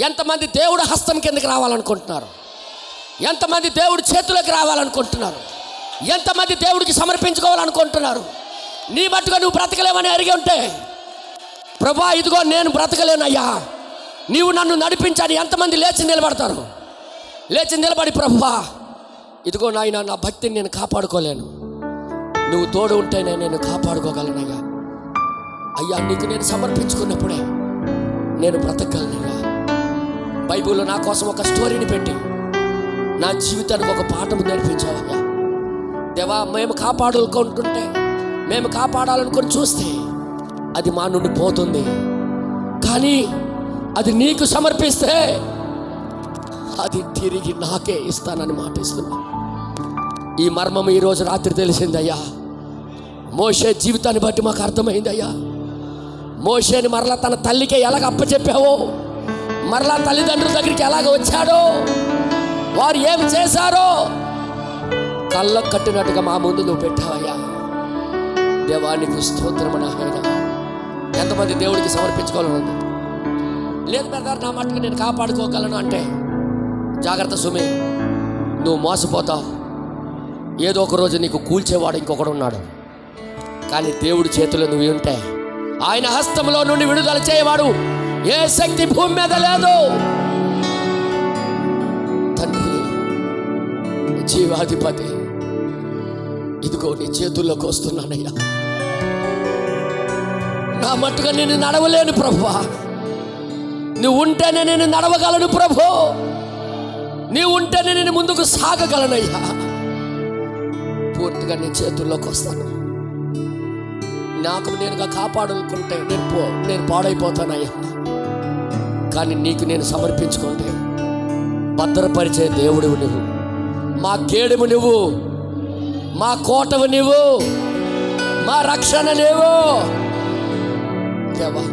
ఎంతమంది దేవుడు హస్తం కిందకి రావాలనుకుంటున్నారు? ఎంతమంది దేవుడి చేతులకు రావాలనుకుంటున్నారు? ఎంతమంది దేవుడికి సమర్పించుకోవాలనుకుంటున్నారు? నీ మట్టుగా నువ్వు బ్రతకలేవని అడిగి ఉంటే, ప్రభా ఇదిగో నేను బ్రతకలేనయ్యా, నీవు నన్ను నడిపించని ఎంతమంది లేచి నిలబడతారు? లేచి నిలబడి, ప్రభువా ఇదిగో నాయన నా భక్తిని నేను కాపాడుకోలేను, నువ్వు తోడు ఉంటేనే నేను కాపాడుకోగలనయ్యా. అయ్యా నీకు నేను సమర్పించుకున్నప్పుడే నేను బ్రతకగలనయ్యా. బైబిల్లో నా కోసం ఒక స్టోరీని పెట్టి నా జీవితానికి ఒక పాఠం నేర్పించావయ్యా. దేవా, మేము కాపాడుకుంటుంటే, మేము కాపాడాలనుకొని చూస్తే అది మా నుండి పోతుంది. కానీ అది నీకు సమర్పిస్తే అది తిరిగి నాకే ఇస్తానని మాటిస్తున్నా. ఈ మర్మం ఈరోజు రాత్రి తెలిసిందయ్యా. మోషే జీవితాన్ని బట్టి మాకు అర్థమైందయ్యా. మోషేని మరలా తన తల్లికి ఎలాగ అప్పచెప్పావో, మరలా తల్లిదండ్రుల దగ్గరికి ఎలాగ వచ్చాడో, వారు ఏం చేశారో కళ్ళకు కట్టినట్టుగా మా ముందు నువ్వు పెట్టావయ్యా. దేవానికి స్తోత్రమని. ఆయన ఎంతమంది దేవుడికి సమర్పించుకోవాలని ఉంది? లేదు బ్రదర్, నా మట్టుకు నేను కాపాడుకోగలను అంటే జాగ్రత్త సుమి, నువ్వు మోసపోతావు. ఏదో ఒక రోజు నీకు కూల్చేవాడు ఇంకొకడు ఉన్నాడు. కానీ దేవుడి చేతిలో నువ్వు ఉంటే, ఆయన హస్తంలో నుండి విడుదల చేయవాడు ఏ శక్తి భూమి మీద లేదు. తండ్రి, జీవాధిపతి, ఇదిగో నీ చేతుల్లోకి వస్తున్నానయ్యా. నా మట్టుగా నేను నడవలేను ప్రభువా, నువ్వు ఉంటేనే నేను నడవగలను ప్రభు, నీవు ఉంటేనే నేను ముందుకు సాగగలనయ్యా. పూర్తిగా నీ చేతుల్లోకి వస్తాను. నాకు నేనుగా కాపాడుకుంటే నేను పాడైపోతానయ్యా. కానీ నీకు నేను సమర్పించుకుంటే భద్రపరిచే దేవుడివి నువ్వు, మా కేడము నువ్వు, మా కోటవు నువ్వు, మా రక్షణ నువ్వు. దేవా,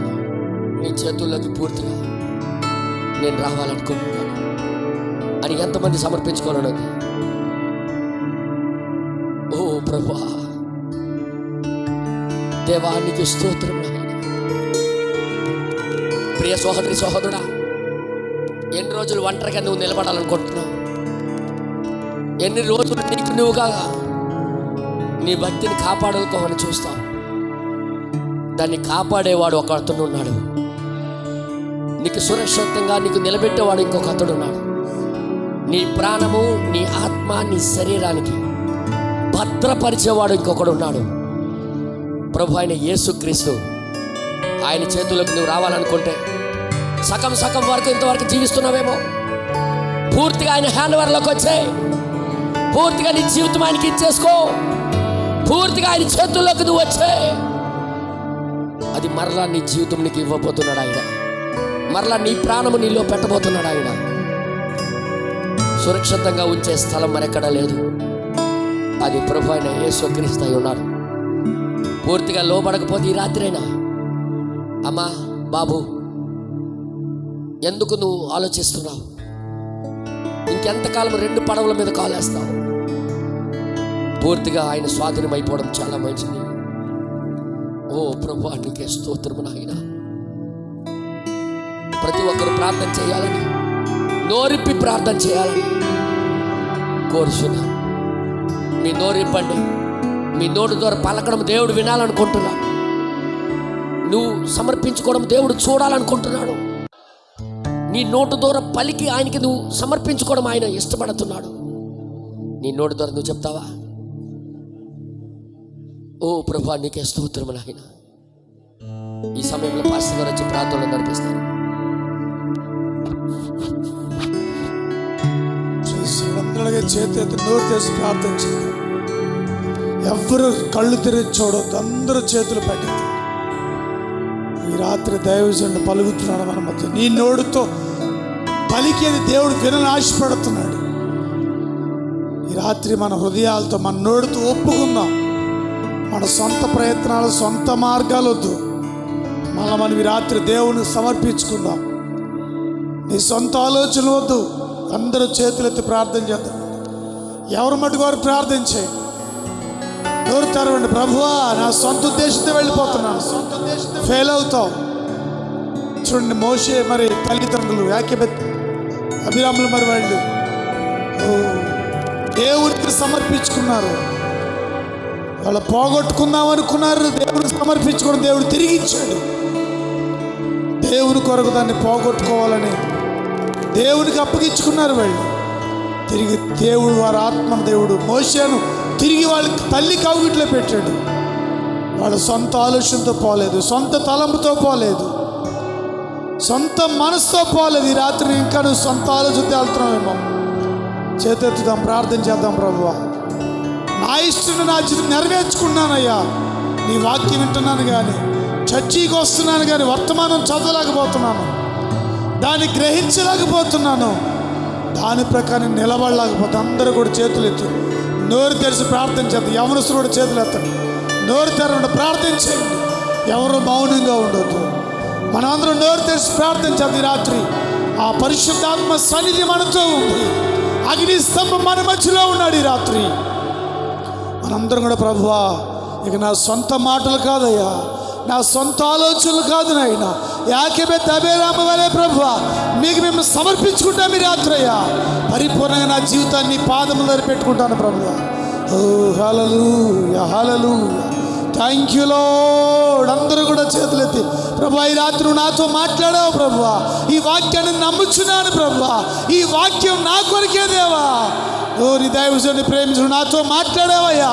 నీ చేతుల్లోకి పూర్తిగా నేను రావాలనుకుంటున్నాను అని ఎంతమంది సమర్పించుకోవాలన్నది? ఓ ప్రభువా, దేవానికి స్తోత్రం. ప్రియ సహోదరి సహోదరుడా, ఎన్ని రోజులు ఒంటరిగా నువ్వు నిలబడాలనుకుంటున్నావు? ఎన్ని రోజులు నీకు నువ్వుగా నీ భక్తిని కాపాడుకోమని చూస్తావు. దాన్ని కాపాడేవాడు ఒక అతడు ఉన్నాడు. నీకు సురక్షితంగా నీకు నిలబెట్టేవాడు ఇంకొక అతడు ఉన్నాడు. నీ ప్రాణము, నీ ఆత్మ, నీ శరీరానికి భద్రపరిచేవాడు ఇంకొకడు ఉన్నాడు. ప్రభు అయిన యేసుక్రీస్తు. ఆయన చేతులకు నువ్వు రావాలనుకుంటే సగం వరకు ఇంతవరకు జీవిస్తున్నావేమో. పూర్తిగా ఆయన హ్యాండ్ ఓవర్లోకి వచ్చే, పూర్తిగా నీ జీవితం ఆయనకి ఇచ్చేసుకో. పూర్తిగా ఆయన చేతుల్లోకి నువ్వు వచ్చే, అది మరలా నీ జీవితం నీకు ఇవ్వబోతున్నాడు ఆయన. మరలా నీ ప్రాణము నీలో పెట్టబోతున్నాడు ఆయన. సురక్షితంగా ఉంచే స్థలం మరెక్కడా లేదు. అది ప్రభు అయిన యేసుక్రీస్తు అయి ఉన్నాడు. పూర్తిగా లోబడకపోతే ఈ రాత్రైనా, అమ్మా బాబు, ఎందుకు నువ్వు ఆలోచిస్తున్నావు? ఇంకెంతకాలం 2 పడవల మీద కాలేస్తావు? పూర్తిగా ఆయన స్వాధీనం అయిపోవడం చాలా మంచిది. ఓ ప్రభు, నీకే స్తోత్రము నాయనా. ప్రతి ఒక్కరు ప్రార్థన చేయాలని, నోరిప్పి ప్రార్థన చేయాలని కోరుచున్నా. మీ నోరిప్పండి. మీ నోటి ద్వారా పలకడం దేవుడు వినాలనుకుంటున్నాడు. నువ్వు సమర్పించుకోవడం దేవుడు చూడాలనుకుంటున్నాడు. నీ నోటు ద్వారా పలికి ఆయనకి నువ్వు సమర్పించుకోవడం ఆయన ఇష్టపడుతున్నాడు. నీ నోటి ద్వారా నువ్వు చెప్తావా? ఓ ప్రభా, నీకే స్తోత్రము నాయనా. ఈ సమయంలో పాస్టర్ గారు వచ్చి ప్రార్థనలు నడిపిస్తారు. చేతి నోరు తెరిచి ప్రార్థించండి. ఎవరు కళ్ళు తెరిచి చూడొద్దు, అందరూ చేతులు పెట్టండి. ఈ రాత్రి దైవజనుడు పలుకుతున్నాడు మన మధ్య. నీ నోడుతో పలికేది దేవుడు వినని ఆశపడుతున్నాడు. ఈ రాత్రి మన హృదయాలతో, మన నోడుతో ఒప్పుకుందాం. మన సొంత ప్రయత్నాలు, సొంత మార్గాలు వద్దు. మనం ఈ రాత్రి దేవుని సమర్పించుకుందాం. నీ సొంత ఆలోచనలు వద్దు. అందరూ చేతులెత్తి ప్రార్థన చేద్దాం. ఎవరు మటుకు వారు ప్రార్థించే. నోరు తెరవండి. ప్రభువా, నా సొంత ఉద్దేశంతో వెళ్ళిపోతున్నాను, ఫెయిల్ అవుతావు. చూడండి, మోషే మరి తల్లిదండ్రులు యాకోబు, అభిరాములు మరి వాళ్ళు దేవునికి సమర్పించుకున్నారు. వాళ్ళు పోగొట్టుకుందాం అనుకున్నారు, దేవునికి సమర్పించుకోవడం దేవుడు తిరిగి ఇచ్చాడు. దేవుని కొరకు దాన్ని పోగొట్టుకోవాలని దేవునికి అప్పగించుకున్నారు. వాళ్ళు తిరిగి దేవుడు, వారి ఆత్మను దేవుడు మోషేను తిరిగి వాళ్ళకి తల్లి కౌగిట్లో పెట్టాడు. వాళ్ళ సొంత ఆలోచనతో పోలేదు, సొంత తలంపుతో పోలేదు, సొంత మనసుతో పోలేదు. ఈ రాత్రి ఇంకా నువ్వు సొంత ఆలోచనతో వెళ్తున్నావేమో. చేతెత్తుదాం, ప్రార్థన చేద్దాం. ప్రభువా, నా ఇష్టం నా జీవితం నెరవేర్చుకున్నానయ్యా. నీ వాక్యం వింటున్నాను కానీ, చర్చికి వస్తున్నాను కానీ వర్తమానం చదవలేకపోతున్నాను, దాన్ని గ్రహించలేకపోతున్నాను, దాని ప్రకారం నిలబడలేకపోతే. అందరూ కూడా చేతులు ఎత్తు, నోరు తెరిచి ప్రార్థన చేద్దాం. యవనస్తులు కూడా చేతులు ఎత్తండి, నోరు తెరవండి, ప్రార్థన చేయండి. ఎవరు మౌనంగా ఉండొద్దు. మనమందరం నోరు తెరిచి ప్రార్థన చేద్దాం. ఈ రాత్రి ఆ పరిశుద్ధాత్మ సన్నిధి మనతో ఉంది. అగ్ని స్తంభం మన మధ్యలో ఉన్నాడు. ఈ రాత్రి మనందరం కూడా, ప్రభువా, ఇక నా సొంత మాటలు కాదయ్యా, నా సొంత ఆలోచనలు కాదు నాయన, యాకోబు అభిరాము వలె ప్రభువా మీకు మేము సమర్పించుకుంటాం. ఈ రాత్రి అయ్యా పరిపూర్ణంగా నా జీవితాన్ని పాదముల దగ్గర పెట్టుకుంటాను ప్రభువా. ఓ హల్లెలూయా, హల్లెలూయా, థ్యాంక్ యూ లార్డ్. అందరూ కూడా చేతులెత్తి, ప్రభువా, ఈ రాత్రి నువ్వు నాతో మాట్లాడావు ప్రభువా. ఈ వాక్యాన్ని నమ్ముచున్నాను ప్రభువా. ఈ వాక్యం నా కొరికే దేవా. ఓ నీ దైవజనుని ప్రేమించు, నాతో మాట్లాడావయ్యా.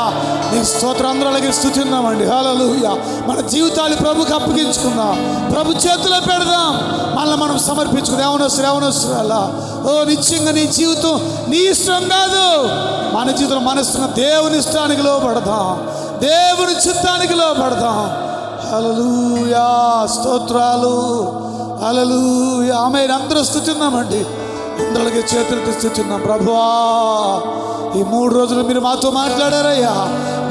నీకు స్తోత్రం. అందరూ అలాగే స్తుతిందామండి. హల్లెలూయా. మన జీవితాలు ప్రభుకి అప్పగించుకుందాం, ప్రభు చేతిలో పెడదాం, మనల్ని మనం సమర్పించుకుందాం. యవనస్తురాలా, ఓ నిశ్చయంగా నీ జీవితం నీ ఇష్టం కాదు, మన జీవితం మన ఇష్టంగా దేవుని ఇష్టానికి లోపడదాం, దేవుని చిత్తానికి లోపడదాం. హల్లెలూయా, స్తోత్రాలు, హల్లెలూయా. ఆమేన్. అందరూ స్తుతిందామండి. అందరికీ చేతులతో స్తుతిందాం. ప్రభువా, ఈ 3 రోజులు మీరు మాతో మాట్లాడారయ్యా.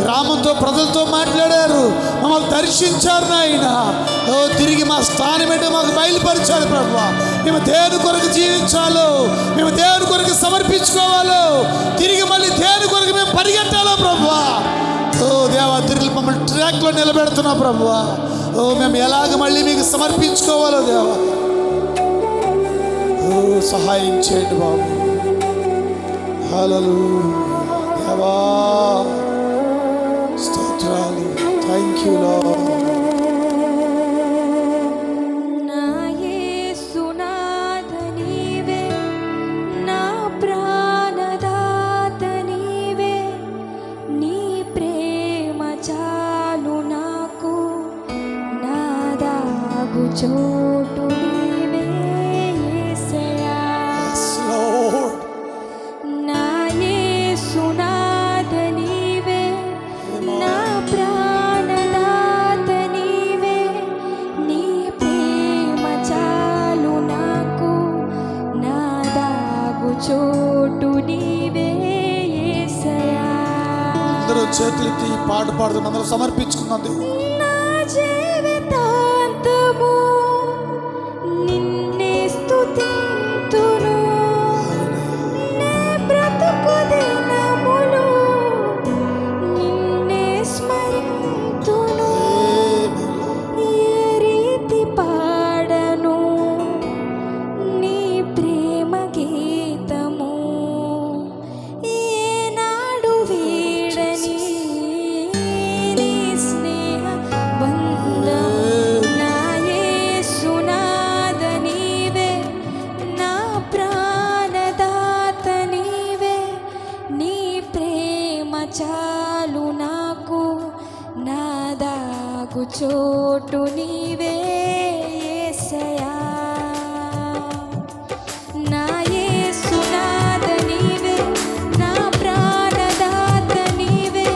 గ్రామంతో, ప్రజలతో మాట్లాడారు, మమ్మల్ని దర్శించారు నాయన. ఓ తిరిగి మా స్థానం ఏంటో మాకు బయలుపరిచారు ప్రభువా. మేము దేవుని కొరకు జీవించాలో, మేము దేవుని కొరకు సమర్పించుకోవాలో, తిరిగి మళ్ళీ దేవుని కొరకు మేము పరిగెట్టాలో ప్రభువా. ఓ దేవా, తిరిగి మమ్మల్ని ట్రాక్లో నిలబెడుతున్నావు ప్రభువా. ఓ మేము ఎలాగ మళ్ళీ మీకు సమర్పించుకోవాలో దేవా, సహాయం చేయండి బాబు. హల్లెలూయా దేవా. స్తోత్రాలు. Thank you lord. చోటు నీవే యేసయ్యా. నా యేసునాథ నీవే, నా ప్రాణదాత నీవే, నీ ప్రేమ చాలు నాకు, నా దాగు చోటు నీవే యేసయ్యా. అందరూ చేతులెత్తి ఈ పాట పాడుతున్న అందరూ సమర్పించుకున్నది. నా జీవితాంతము నిన్నే స్తుతింతును, నే బ్రతుకు దినములు నిన్నే స్మరింతును. ఏ రీతి పాడను నీ ప్రేమ గీతము, ఏనాడు వీడని నీ స్నేహ బంధము. నా యేసునాథ నీవే, నా ప్రాణదాత నీవే, నీ ప్రేమ చాలు నాకు, నా దాగు చోటు నీవే యేసయ్యా. నా యేసునాథ నీవే, నా ప్రాణదాత నీవే,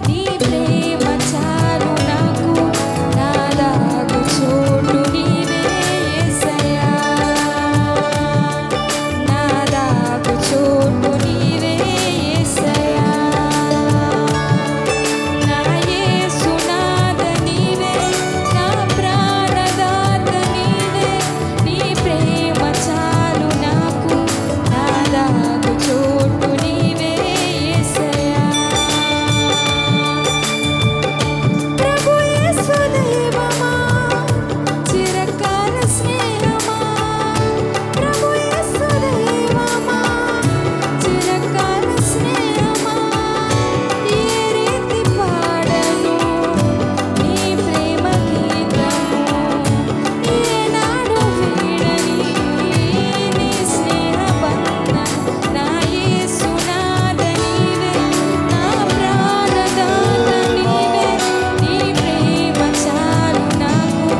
నీ ప్రేమ చాలు నాకు, నా దాగు చోటు నీవే యేసయ్యా. నా దాగు చోటు నీవే యేసయ్యా. నా యేసునాథ నీవే, నా ప్రాణదాత నీవే, నీ ప్రేమ చాలు నాకు, నా దాగు చోటు నీవే యేసయ్యా. ప్రభు యేసు దైవమా, చిరకాల స్నేహమా, ప్రభు యేసు దైవమా, చిరకాల స్నేహమా, ఏ రీతి పాడను నీ ప్రేమ గీతము, ఏనాడు వీడని నీ స్నేహ బంధం. నా యేసునాథ నీవే, నా ప్రాణదాత నీవే, నీ ప్రేమ చాలు నాకు,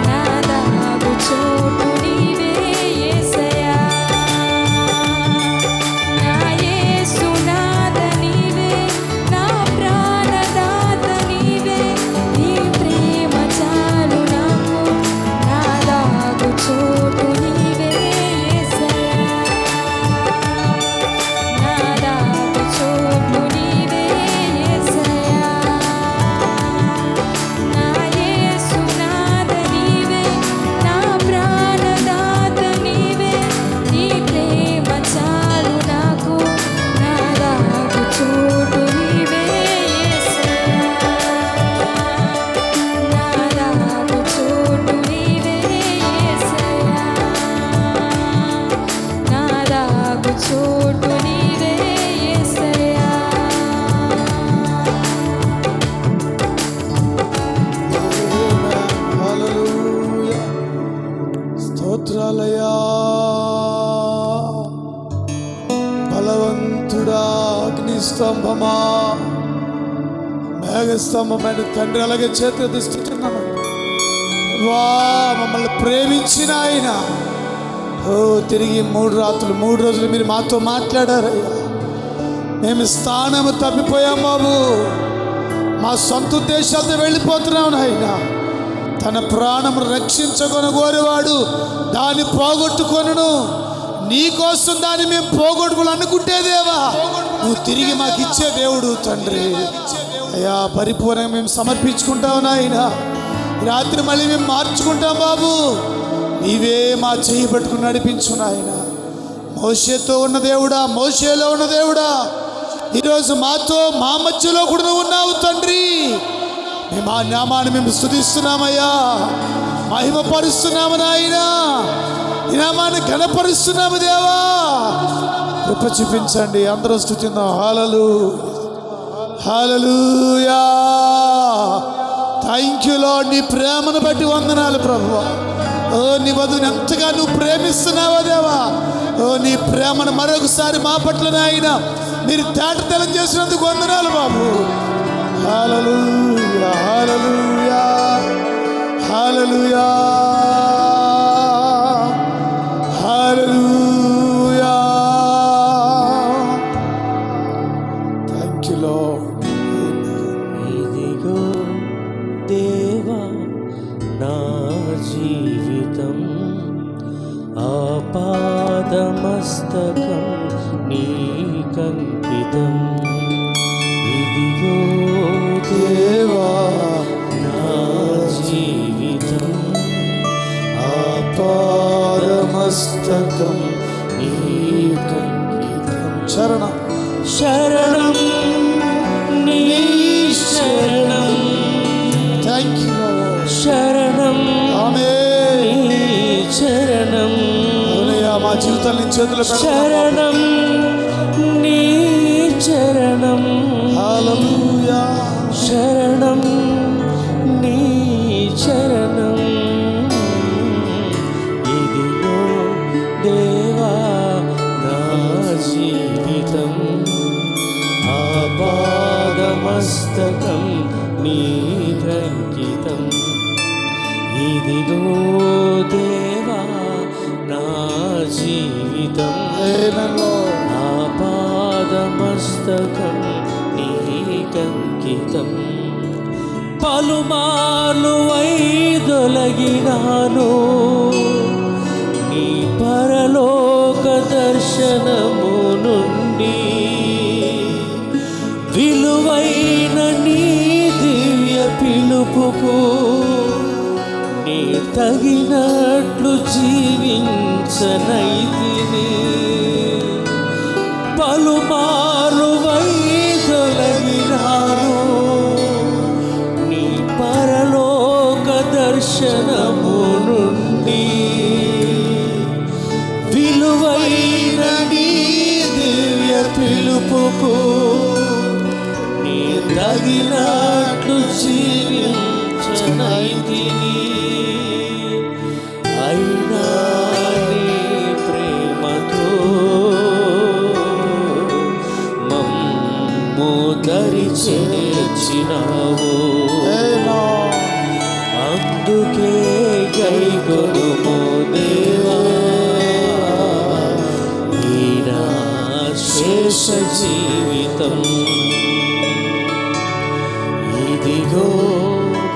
నా దాగు చోటు నీవే యేసయ్యా. నా యేసునాథ నీవే, నా ప్రాణదాత నీవే, నీ ప్రేమ చాలు నాకు, నా దాగు చోటు నీవే యేసయ్యా. నా దాగు చోటు నీవే యేసయ్యా. నా యేసునాథ నీవే, నా ప్రాణదాత నీవే, నీ ప్రేమ చాలు నాకు, నా దాగు చోటు నీవే యేసయ్యా. నా దాగు చోటు నీవే యేసయ్యా. నా దాగు చోటు నీవే యేసయ్యా. హల్లెలూయా. స్తోత్రాలయ్యా. బలవంతుడా, అగ్నిస్తంభమా, మేఘస్తంభమైన తండ్రి, అలాగే చేతులు దిస్తున్నాము. వా మమ్మల్ని ప్రేమించిన ఆయన, ఓ తిరిగి 3 రాత్రులు 3 రోజులు మీరు మాతో మాట్లాడారయ్యా. మేము స్థానము తప్పిపోయాం బాబు, మా సొంత ఉద్దేశాలతో వెళ్ళిపోతున్నాం నాయన. తన ప్రాణము రక్షించుకొని కోరేవాడు దాన్ని పోగొట్టుకొనును. నీకోసం దాన్ని మేము పోగొట్టుకోవాలి అనుకుంటే దేవా, నువ్వు తిరిగి మాకు ఇచ్చే దేవుడు తండ్రి. అయ్యా, పరిపూర్ణంగా మేము సమర్పించుకుంటాం నాయన. రాత్రి మళ్ళీ మేము మార్చుకుంటాం బాబు. నీవే మా చెయ్యి పట్టుకుని నడిపించు నాయన. మోషేతో ఉన్న దేవుడా, మోషేలో ఉన్న దేవుడా, ఈరోజు మాతో మా మధ్యలో కూడా నువ్వు ఉన్నావు తండ్రి. మేము ఆ నామాన్ని మేము స్తుతిస్తున్నామయ్యా, మహిమపరుస్తున్నాము నాయన. ఈ నామాన్ని ఘనపరుస్తున్నాము దేవా. కృప చూపించండి. అందరూ స్తుతిద్దాం. Hallelujah, hallelujah. Thank you Lord. నీ ప్రేమను బట్టి వందనాలు ప్రభువా. ఓ నీ వధువుని ఎంతగా నువ్వు ప్రేమిస్తున్నావా దేవా. ఓ నీ ప్రేమను మరొకసారి మా పట్ల నాయన మీరు తేటతెల్లం చేసినందుకు వందనాలు బాబు. Hallelujah hallelujah hallelujah hallelujah. Thank you Lord. ఇదిగో దేవా నా జీవితం ఆపాదమస్తకం నీకంకితం. ఇదిగో దేవా నా జీవితం ఆపాదమస్తకం నీకంకితం. శరణం శరణం నీ శరణం. Thank you lord. శరణం ఆమేన్. నీ శరణం. హల్లెలూయా. మా జీవితాన్ని నీ చేతుల్లో పెడతాం. శరణం నీ చరణం. హల్లెలూయా. శరణం నీ చరణం. ఇదిగో దేవా నా జీవితం ఆపాదమస్తకం నీకంకితం. ఇదిగో దేవా నా జీవితం ఆమేన్ లార్డ్. ఆపాదమస్తకం నీకంకితం. పలుమార్లు వైదొలగినాను నీ పరలోక దర్శనము నుండి. విలువైన నీ దివ్య పిలుపుకు నీ తగినట్లు జీవించనైతిని. పలుమారు వైదొలగినాను నీ పరలోక దర్శనము నుండి. విలువైన నీ దివ్య పిలుపుకు నీ తగినట్లు జీవించనైతిని. అయినా నీ ప్రేమతో మమ్ము దరి చేర్చినావు. అందుకే గైకొనుము దేవా ఈ నా శేష జీవితం. ఇదిగో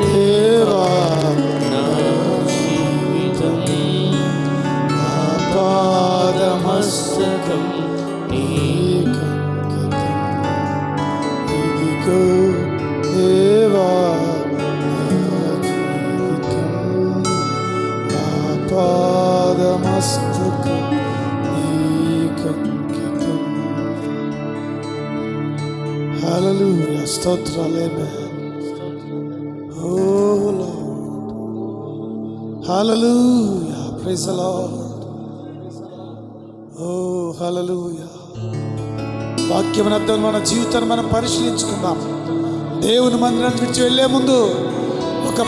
దేవా నా జీవితం ఆపాదమస్తకం మస్తకం నీకంకితం. ఇదిగో దేవా నా జీవితం ఆపాదమస్తకం నీకంకితం. హల్లెలూయా. స్తోత్రాలు. O Lord. Hallelujah. Praise the Lord. O hallelujah. వాక్యమునందు మన జీవితాన్ని మనం పరిశీలించుకుందాం. దేవుని మందిరాన్ని విడిచి వెళ్ళే ముందు ఒక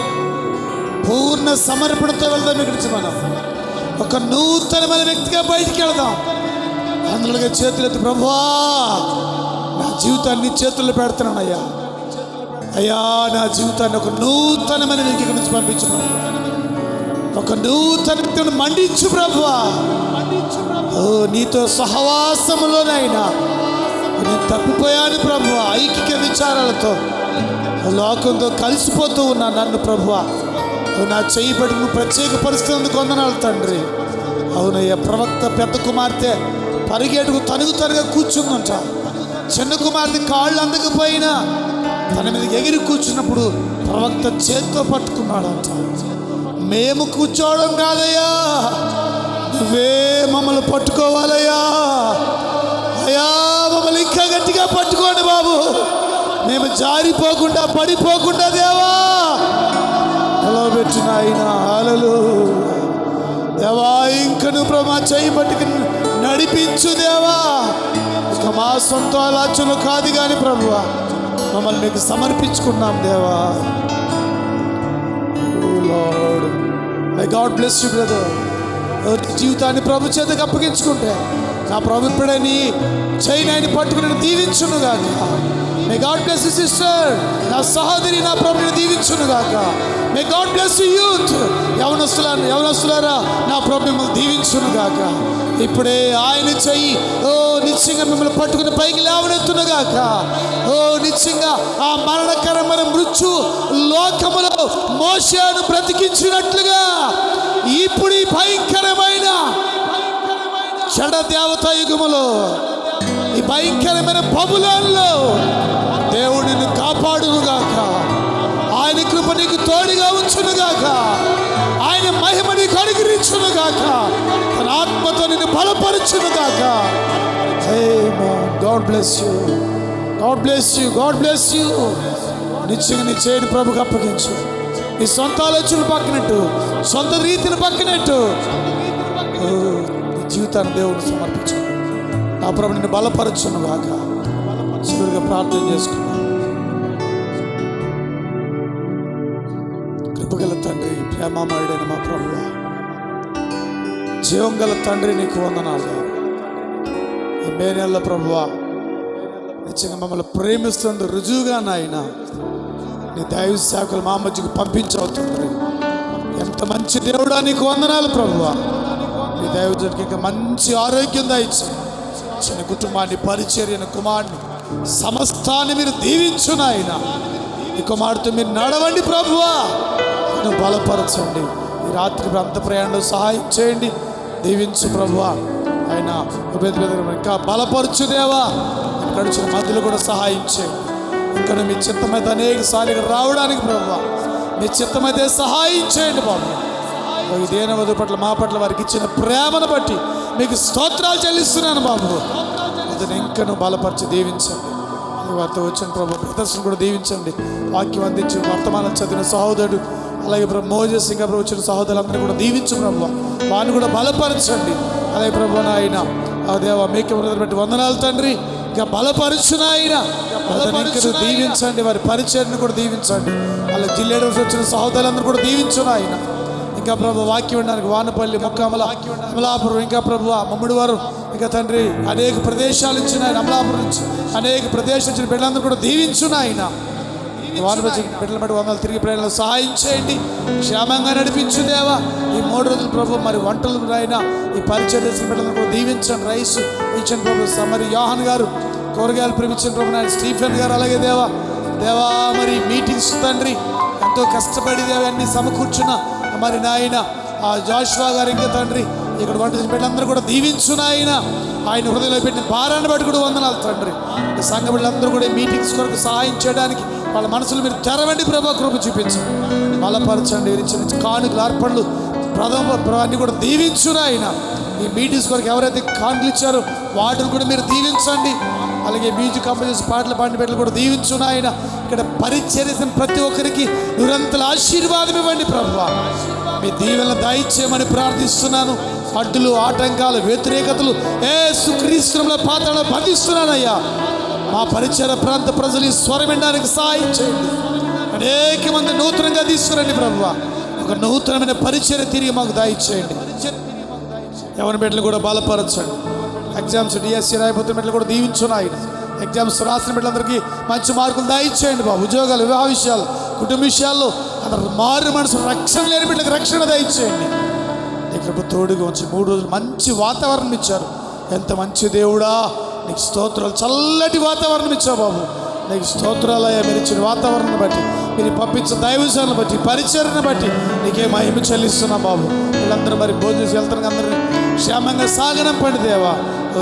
పూర్ణ సమర్పణతో వెళ్దాం. ఇక్కడి నుంచి మనం ఒక నూతనమైన వ్యక్తిగా బయటికి వెళదాం. అందులోగా చేతులెత్తి ప్రభువా నా జీవితాన్ని నీ చేతుల్లో పెడుతున్నానయ్యా. అయ్యా నా జీవితాన్ని ఒక నూతనమైన వ్యక్తి ఇక్కడి నుంచి పంపించు. ఒక నూతన వ్యక్తిని మండించు ప్రభువా. ఓ నీతో సహవాసములోనైనా నేను తప్పిపోయాను ప్రభువా. ఐకిక విచారాలతో లోకంతో కలిసిపోతూ ఉన్నా నన్ను ప్రభువా. నా చెయ్యి పట్టి నువ్వు ప్రత్యేక పరిస్థితులకు వందనాలు తండ్రి. అవునయ్యా. ప్రవక్త పెద్ద కుమార్తె పరిగెడుకు తనుగా కూర్చుందంట. చిన్న కుమార్తె కాళ్ళు అందకపోయినా తన మీద ఎగిరి కూర్చున్నప్పుడు ప్రవక్త చేత్తో పట్టుకున్నాడంట. మేము కూర్చోవడం కాదయ్యా, నువ్వే మమ్మల్ని పట్టుకోవాలయ్యా. అయ్యా మమ్మల్ని ఇంకా గట్టిగా పట్టుకోండి బాబు. మేము జారిపోకుండా పడిపోకుండా దేవా ఎలా పెట్టిన ఆయన. హల్లెలూయా. దేవా ఇంక నువ్వు ప్రభా చేయి పట్టుకు నడిపించు దేవా. ఇక మా సొంత ఆలోచనలు కాదు కానీ ప్రభువా మమ్మల్ని నీకు సమర్పించుకున్నాం దేవా. My God bless you brother. జీవితాన్ని ప్రభు చేతకు అప్పగించుకుంటే నా ప్రభు ఇప్పుడే నీ చైన్ ఆయన పట్టుకుని దీవించును గాక. May God bless you sister. నా సహోదరి నా ప్రభుని దీవించును గాక. May God bless you youth. యవనస్తులారా నా ప్రభు మిమ్మల్ని దీవించును గాక. ఇప్పుడే ఆయన చెయ్యి నిశ్చయంగా మిమ్మల్ని పట్టుకుని పైకి లేవనెత్తును గాక. నిశ్చయంగా ఆ మరణకరమైన మృత్యు లోకములో మోషేను బ్రతికించినట్లుగా ఇప్పుడు ఈ భయంకరమైన చెడ దేవతా యుగములో, ఈ భయంకరమైన బబులోనులో దేవుడు నిన్ను కాపాడునుగాక. ఆయన కృప నీకు తోడుగా ఉంచునుగాక. ఆయన మహిమ నీకు అనుగ్రహించునుగాక. తన ఆత్మతో నిన్ను బలపరచునుగాక. God bless you, God bless you, God bless you. నిశ్చయంగా నీ చేయని ప్రభుకు అప్పగించు. నీ సొంత ఆలోచనలు పక్కనట్టు, సొంత రీతిని పక్కనట్టు నీ జీవితాన్ని దేవుడు సమర్పించు. నా ప్రభు నిన్ను బలపరచును గాక. చివరిగా ప్రార్థన చేసుకున్నా. కృపగల తండ్రి, ప్రేమమయుడైన మా ప్రభువా, జీవం గల తండ్రి, నీకు వందనాలు. ఈ మే నెలలో ప్రభువా నిశ్చయంగా మమ్మల్ని ప్రేమిస్తుంది రుజువుగా నాయన నీ దైవ సేవకులు మా మధ్యకు పంపించవుతుంది. ఎంత మంచి దేవుడా, నీకు వందనాలు ప్రభువా. నీ దైవజనుడికి ఇంకా మంచి ఆరోగ్యం దయచి చిన్న కుటుంబాన్ని, పరిచర్యను, కుమారుని సమస్తాన్ని మీరు దీవించునాయన. ఈ కుమారుడితో మీరు నడవండి ప్రభువా. నువ్వు బలపరచండి. ఈ రాత్రి ప్రాంత ప్రయాణంలో సహాయం చేయండి, దీవించు ప్రభువా. ఆయన ఇంకా బలపరచు దేవా. గడిచిన మధ్యలో కూడా సహాయం చేయండి. ఇక్కడ మీ చిత్తమైతే అనేక సార్లు రావడానికి ప్రభువా మీ చిత్తమైతే సహాయం చేయండి బాబు. ఇదేన వధు పట్ల మా పట్ల వారికి ఇచ్చిన ప్రేమను బట్టి మీకు స్తోత్రాలు చెల్లిస్తున్నాను బాబు. అతను ఇంకను బలపరిచి దీవించండి. వారితో వచ్చిన ప్రభు ప్రదర్శన కూడా దీవించండి. వాక్యం అందించి వర్తమానం చదివిన సహోదరుడు, అలాగే ప్రభు మోజెస్ ఇంకా ప్రభు వచ్చిన సహోదరులందరూ కూడా దీవించు ప్రభు. వారిని కూడా బలపరచండి. అలాగే ప్రభు ఆయన దేవ మీకు బట్టి వందనాలు తండ్రి. ఇంకా బలపరుచునాయన దీవించండి. వారి పరిచయను కూడా దీవించండి. అలా జిల్లేడు వచ్చిన సహోదరులందరూ కూడా దీవించునాయన. ఇంకా ప్రభు వాక్యం వినడానికి వానపల్లి, మొక్కమల, అమలాపురం, ఇంకా ప్రభు మమ్ముడి వారు, ఇంకా తండ్రి అనేక ప్రదేశాలు ఇచ్చిన ఆయన, అమలాపురం నుంచి అనేక ప్రదేశాలు ఇచ్చిన బిడ్డలందరూ కూడా దీవించునాయన. వానపల్లి బిడ్డల బట్టి వందలు తిరిగి ప్రయాణంలో సహాయం చేయండి, క్షేమంగా నడిపించు దేవా. ఈ 3 రోజులు ప్రభు మరి వంటలు అయినా ఈ పరిచయం చేసిన బిడ్డలను కూడా దీవించండి. రైస్ ఇచ్చిన ప్రభు మరి యోహాన్ గారు, కూరగాయలు ప్రేమించిన ప్రభు నాయన స్టీఫెన్ గారు, అలాగే దేవా మరి మీటింగ్స్ తండ్రి ఎంతో కష్టపడి దేవా అన్ని సమకూర్చున్న మరి నాయన ఆ జాషువా గారు, ఇంకా తండ్రి ఇక్కడ వంట చేసిన బిడ్డలందరూ కూడా దీవించు నాయన. ఆయన హృదయంలో పెట్టిన భారాన్ని బట్టి కూడా వందనాలు తండ్రి. సంఘ బిడ్డలందరూ కూడా మీటింగ్స్ కొరకు సహాయం చేయడానికి వాళ్ళ మనసులు మీరు తెరవండి ప్రభా. కృప చూపించండి, బలపరచండి. ఇచ్చిన కానుకలు, అర్పణలు, అన్ని కూడా దీవించును ఆయన. ఈ మీటింగ్స్ కొరకు ఎవరైతే కానుకలు ఇచ్చారో వాటిని కూడా మీరు దీవించండి. అలాగే మ్యూజిక్ కంపెనీస్ పాటలు పాడిన బిడ్డలు కూడా దీవించును ఆయన. ఇక్కడ పరిచర్య ప్రతి ఒక్కరికి నిరంతర ఆశీర్వాదం ఇవ్వండి ప్రభువా. మీ దీవెనలు దయచేయమని ప్రార్థిస్తున్నాను. అడ్డులు, ఆటంకాలు, వ్యతిరేకతలు యేసుక్రీస్తుల పాత్రలో బంధిస్తున్నానయ్యా. మా పరిచయ ప్రాంత ప్రజలు ఈ స్వరం వినడానికి సహాయం చేయండి. అనేక మంది నూతనంగా తీసుకురండి ప్రభువా. ఒక నూతనమైన పరిచర్య తిరిగి మాకు దయచేయండి. ఎవరి బిడ్డలు కూడా బలపరచండి. ఎగ్జామ్స్ డిఎస్సి రాయబోతున్న బిడ్డలు కూడా దీవించును ఆయన. ఎగ్జామ్స్ రాసిన బిడ్డలందరికీ మంచి మార్కులు దయచేయండి బాబు. ఉద్యోగాలు, వివాహ విషయాలు, కుటుంబ విషయాల్లో అందరు మారు మనసు, రక్షణ లేని బిడ్డలకు రక్షణ దయచేయండి. ఇక్కడ తోడుగా ఉంచి 3 రోజులు మంచి వాతావరణం ఇచ్చారు. ఎంత మంచి దేవుడా, నీకు స్తోత్రాలు. చల్లటి వాతావరణం ఇచ్చావు బాబు, నీకు స్తోత్రాలు అయ్యా. మీరు ఇచ్చిన వాతావరణాన్ని బట్టి, మీరు పంపించిన దైవజనాన్ని బట్టి, పరిచర్యను బట్టి నీకే మహిమ చెల్లిస్తున్నాం బాబు. వీళ్ళందరూ మరి భోజనం వెళ్తారు, అందరినీ క్షేమంగా సాగనంపండి దేవా.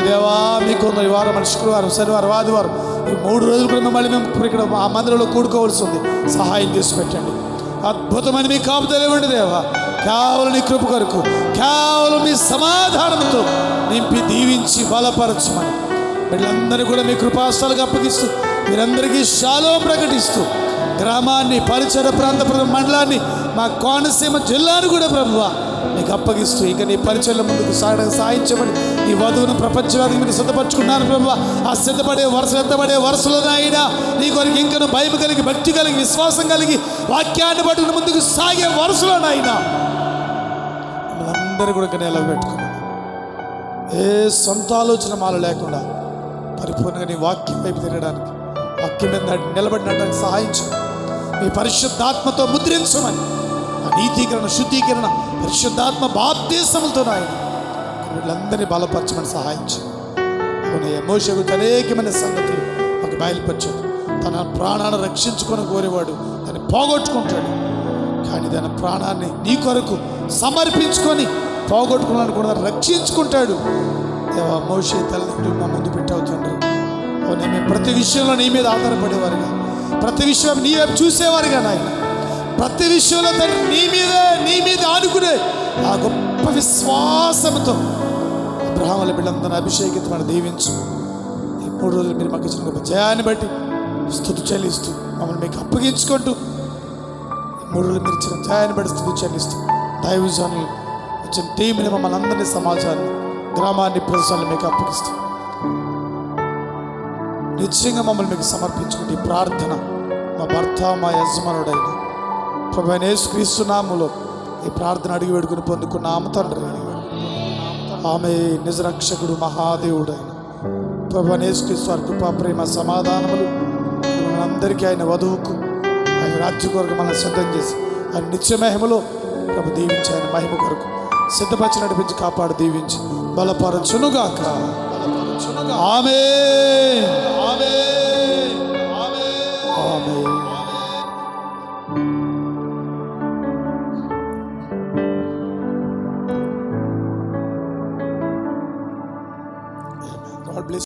దేవా మీకు ఈ వారం మరి శుక్రవారం, శనివారం, ఆదివారం ఈ 3 రోజులు కూడా మళ్ళీ మేము ఇక్కడ ఆ మందిరంలో కూడుకోవాల్సి ఉంది. సహాయం చేసి పెట్టండి. అద్భుతమైన మీ కాపుదలు ఇవ్వండి దేవా. కేవలం నీ కృప కొరకు, కేవలం మీ సమాధానంతో నింపి దీవించి బలపరచమని వీళ్ళందరూ కూడా మీ కృపాస్థలకు అప్పగిస్తూ, మీరందరికీ షాలో ప్రకటిస్తూ, గ్రామాన్ని, పరిసర ప్రాంత మండలాన్ని, మా కోనసీమ జిల్లాను కూడా ప్రభువా నీకు అప్పగిస్తూ, ఇక నీ పరిచయం ముందుకు సాగడానికి సాయించమని ఈ వధువును ప్రపంచవ్యాప్తంగా మీరు సిద్ధపరచుకున్నాను ప్రభువా. ఆ సిద్ధపడే వరుసలు, ఎత్తబడే వరుసలో అయినా నీ కొరకు ఇంకను భయం కలిగి, భక్తి కలిగి, విశ్వాసం కలిగి, వాక్యాన్ని పట్టుకుని ముందుకు సాగే వరుసలోనైనా అందరూ కూడా నిలబెట్టుకున్నాను. ఏ సొంత ఆలోచన మాల లేకుండా పరిపూర్ణంగా నీ వాక్యం వైపు తిరగడానికి, వాక్యం మీద నిలబడినడానికి సహాయించు. మీ పరిశుద్ధాత్మతో ముద్రించమని, ఆ నీతీకరణ, శుద్ధీకరణ, పరిశుద్ధాత్మ బాప్తిసములతో ఆయన వీళ్ళందరినీ బలపరచమని సహాయించు. మోషే గురించి అనేకమైన సంగతులు మాకు బయలుపరిచాడు. తన ప్రాణాన్ని రక్షించుకొని కోరేవాడు దాన్ని పోగొట్టుకుంటాడు, కానీ తన ప్రాణాన్ని నీ కొరకు సమర్పించుకొని పోగొట్టుకున్నాను కూడా రక్షించుకుంటాడు. దేవా, మోషే తల్లిదండ్రులు మా ముందు పెట్టావు తండ్రి. అవునా, మేము ప్రతి విషయంలో నీ మీద ఆధారపడేవారుగా, ప్రతి విషయం నీ వైపు చూసేవారుగా నాయన, ప్రతి విషయంలో తండ్రి నీ మీద ఆనుకునే ఆ గొప్ప విశ్వాసంతో అబ్రహాముల బిడ్డలందరినీ అభిషేకితమని దీవించు. ఈ 3 రోజులు మీరు మాకు ఇచ్చిన గొప్ప జయాన్ని బట్టి స్తుతి చెల్లిస్తూ మమ్మల్ని మీకు అప్పగించుకుంటూ, ఈ 3 రోజులు మీరు ఇచ్చిన జయాన్ని బట్టి స్తుతి చెల్లిస్తూ, దైవజనులు వచ్చిన టీంని, మమ్మల్ని అందరినీ, సమాజాన్ని, గ్రామాన్ని, ప్రజలను మీకు అప్పగిస్తూ నిశ్చయంగా మమ్మల్ని మీకు సమర్పించుకుంటే ఈ ప్రార్థన మా భర్త, మా యజమానుడైన ప్రభువైన యేసుక్రీస్తు నామములో ఈ ప్రార్థన అడిగి వేడుకుని పొందుకున్నాము తండ్రి. ఆమె నిజ రక్షకుడు, మహాదేవుడైన ప్రభువైన యేసుక్రీస్తు వారి కృపా, ప్రేమ, సమాధానములు మనందరికీ, ఆయన వధువుకు, ఆయన రాజ్య కొరకు మనం సిద్ధం చేసి ఆయన నిత్య మహిమలో ప్రభు దీవించి, ఆయన మహిమ కొరకు సిద్ధపరిచి నడిపించి కాపాడు దీవించి బలపరచునుగాక. ఆమేన్.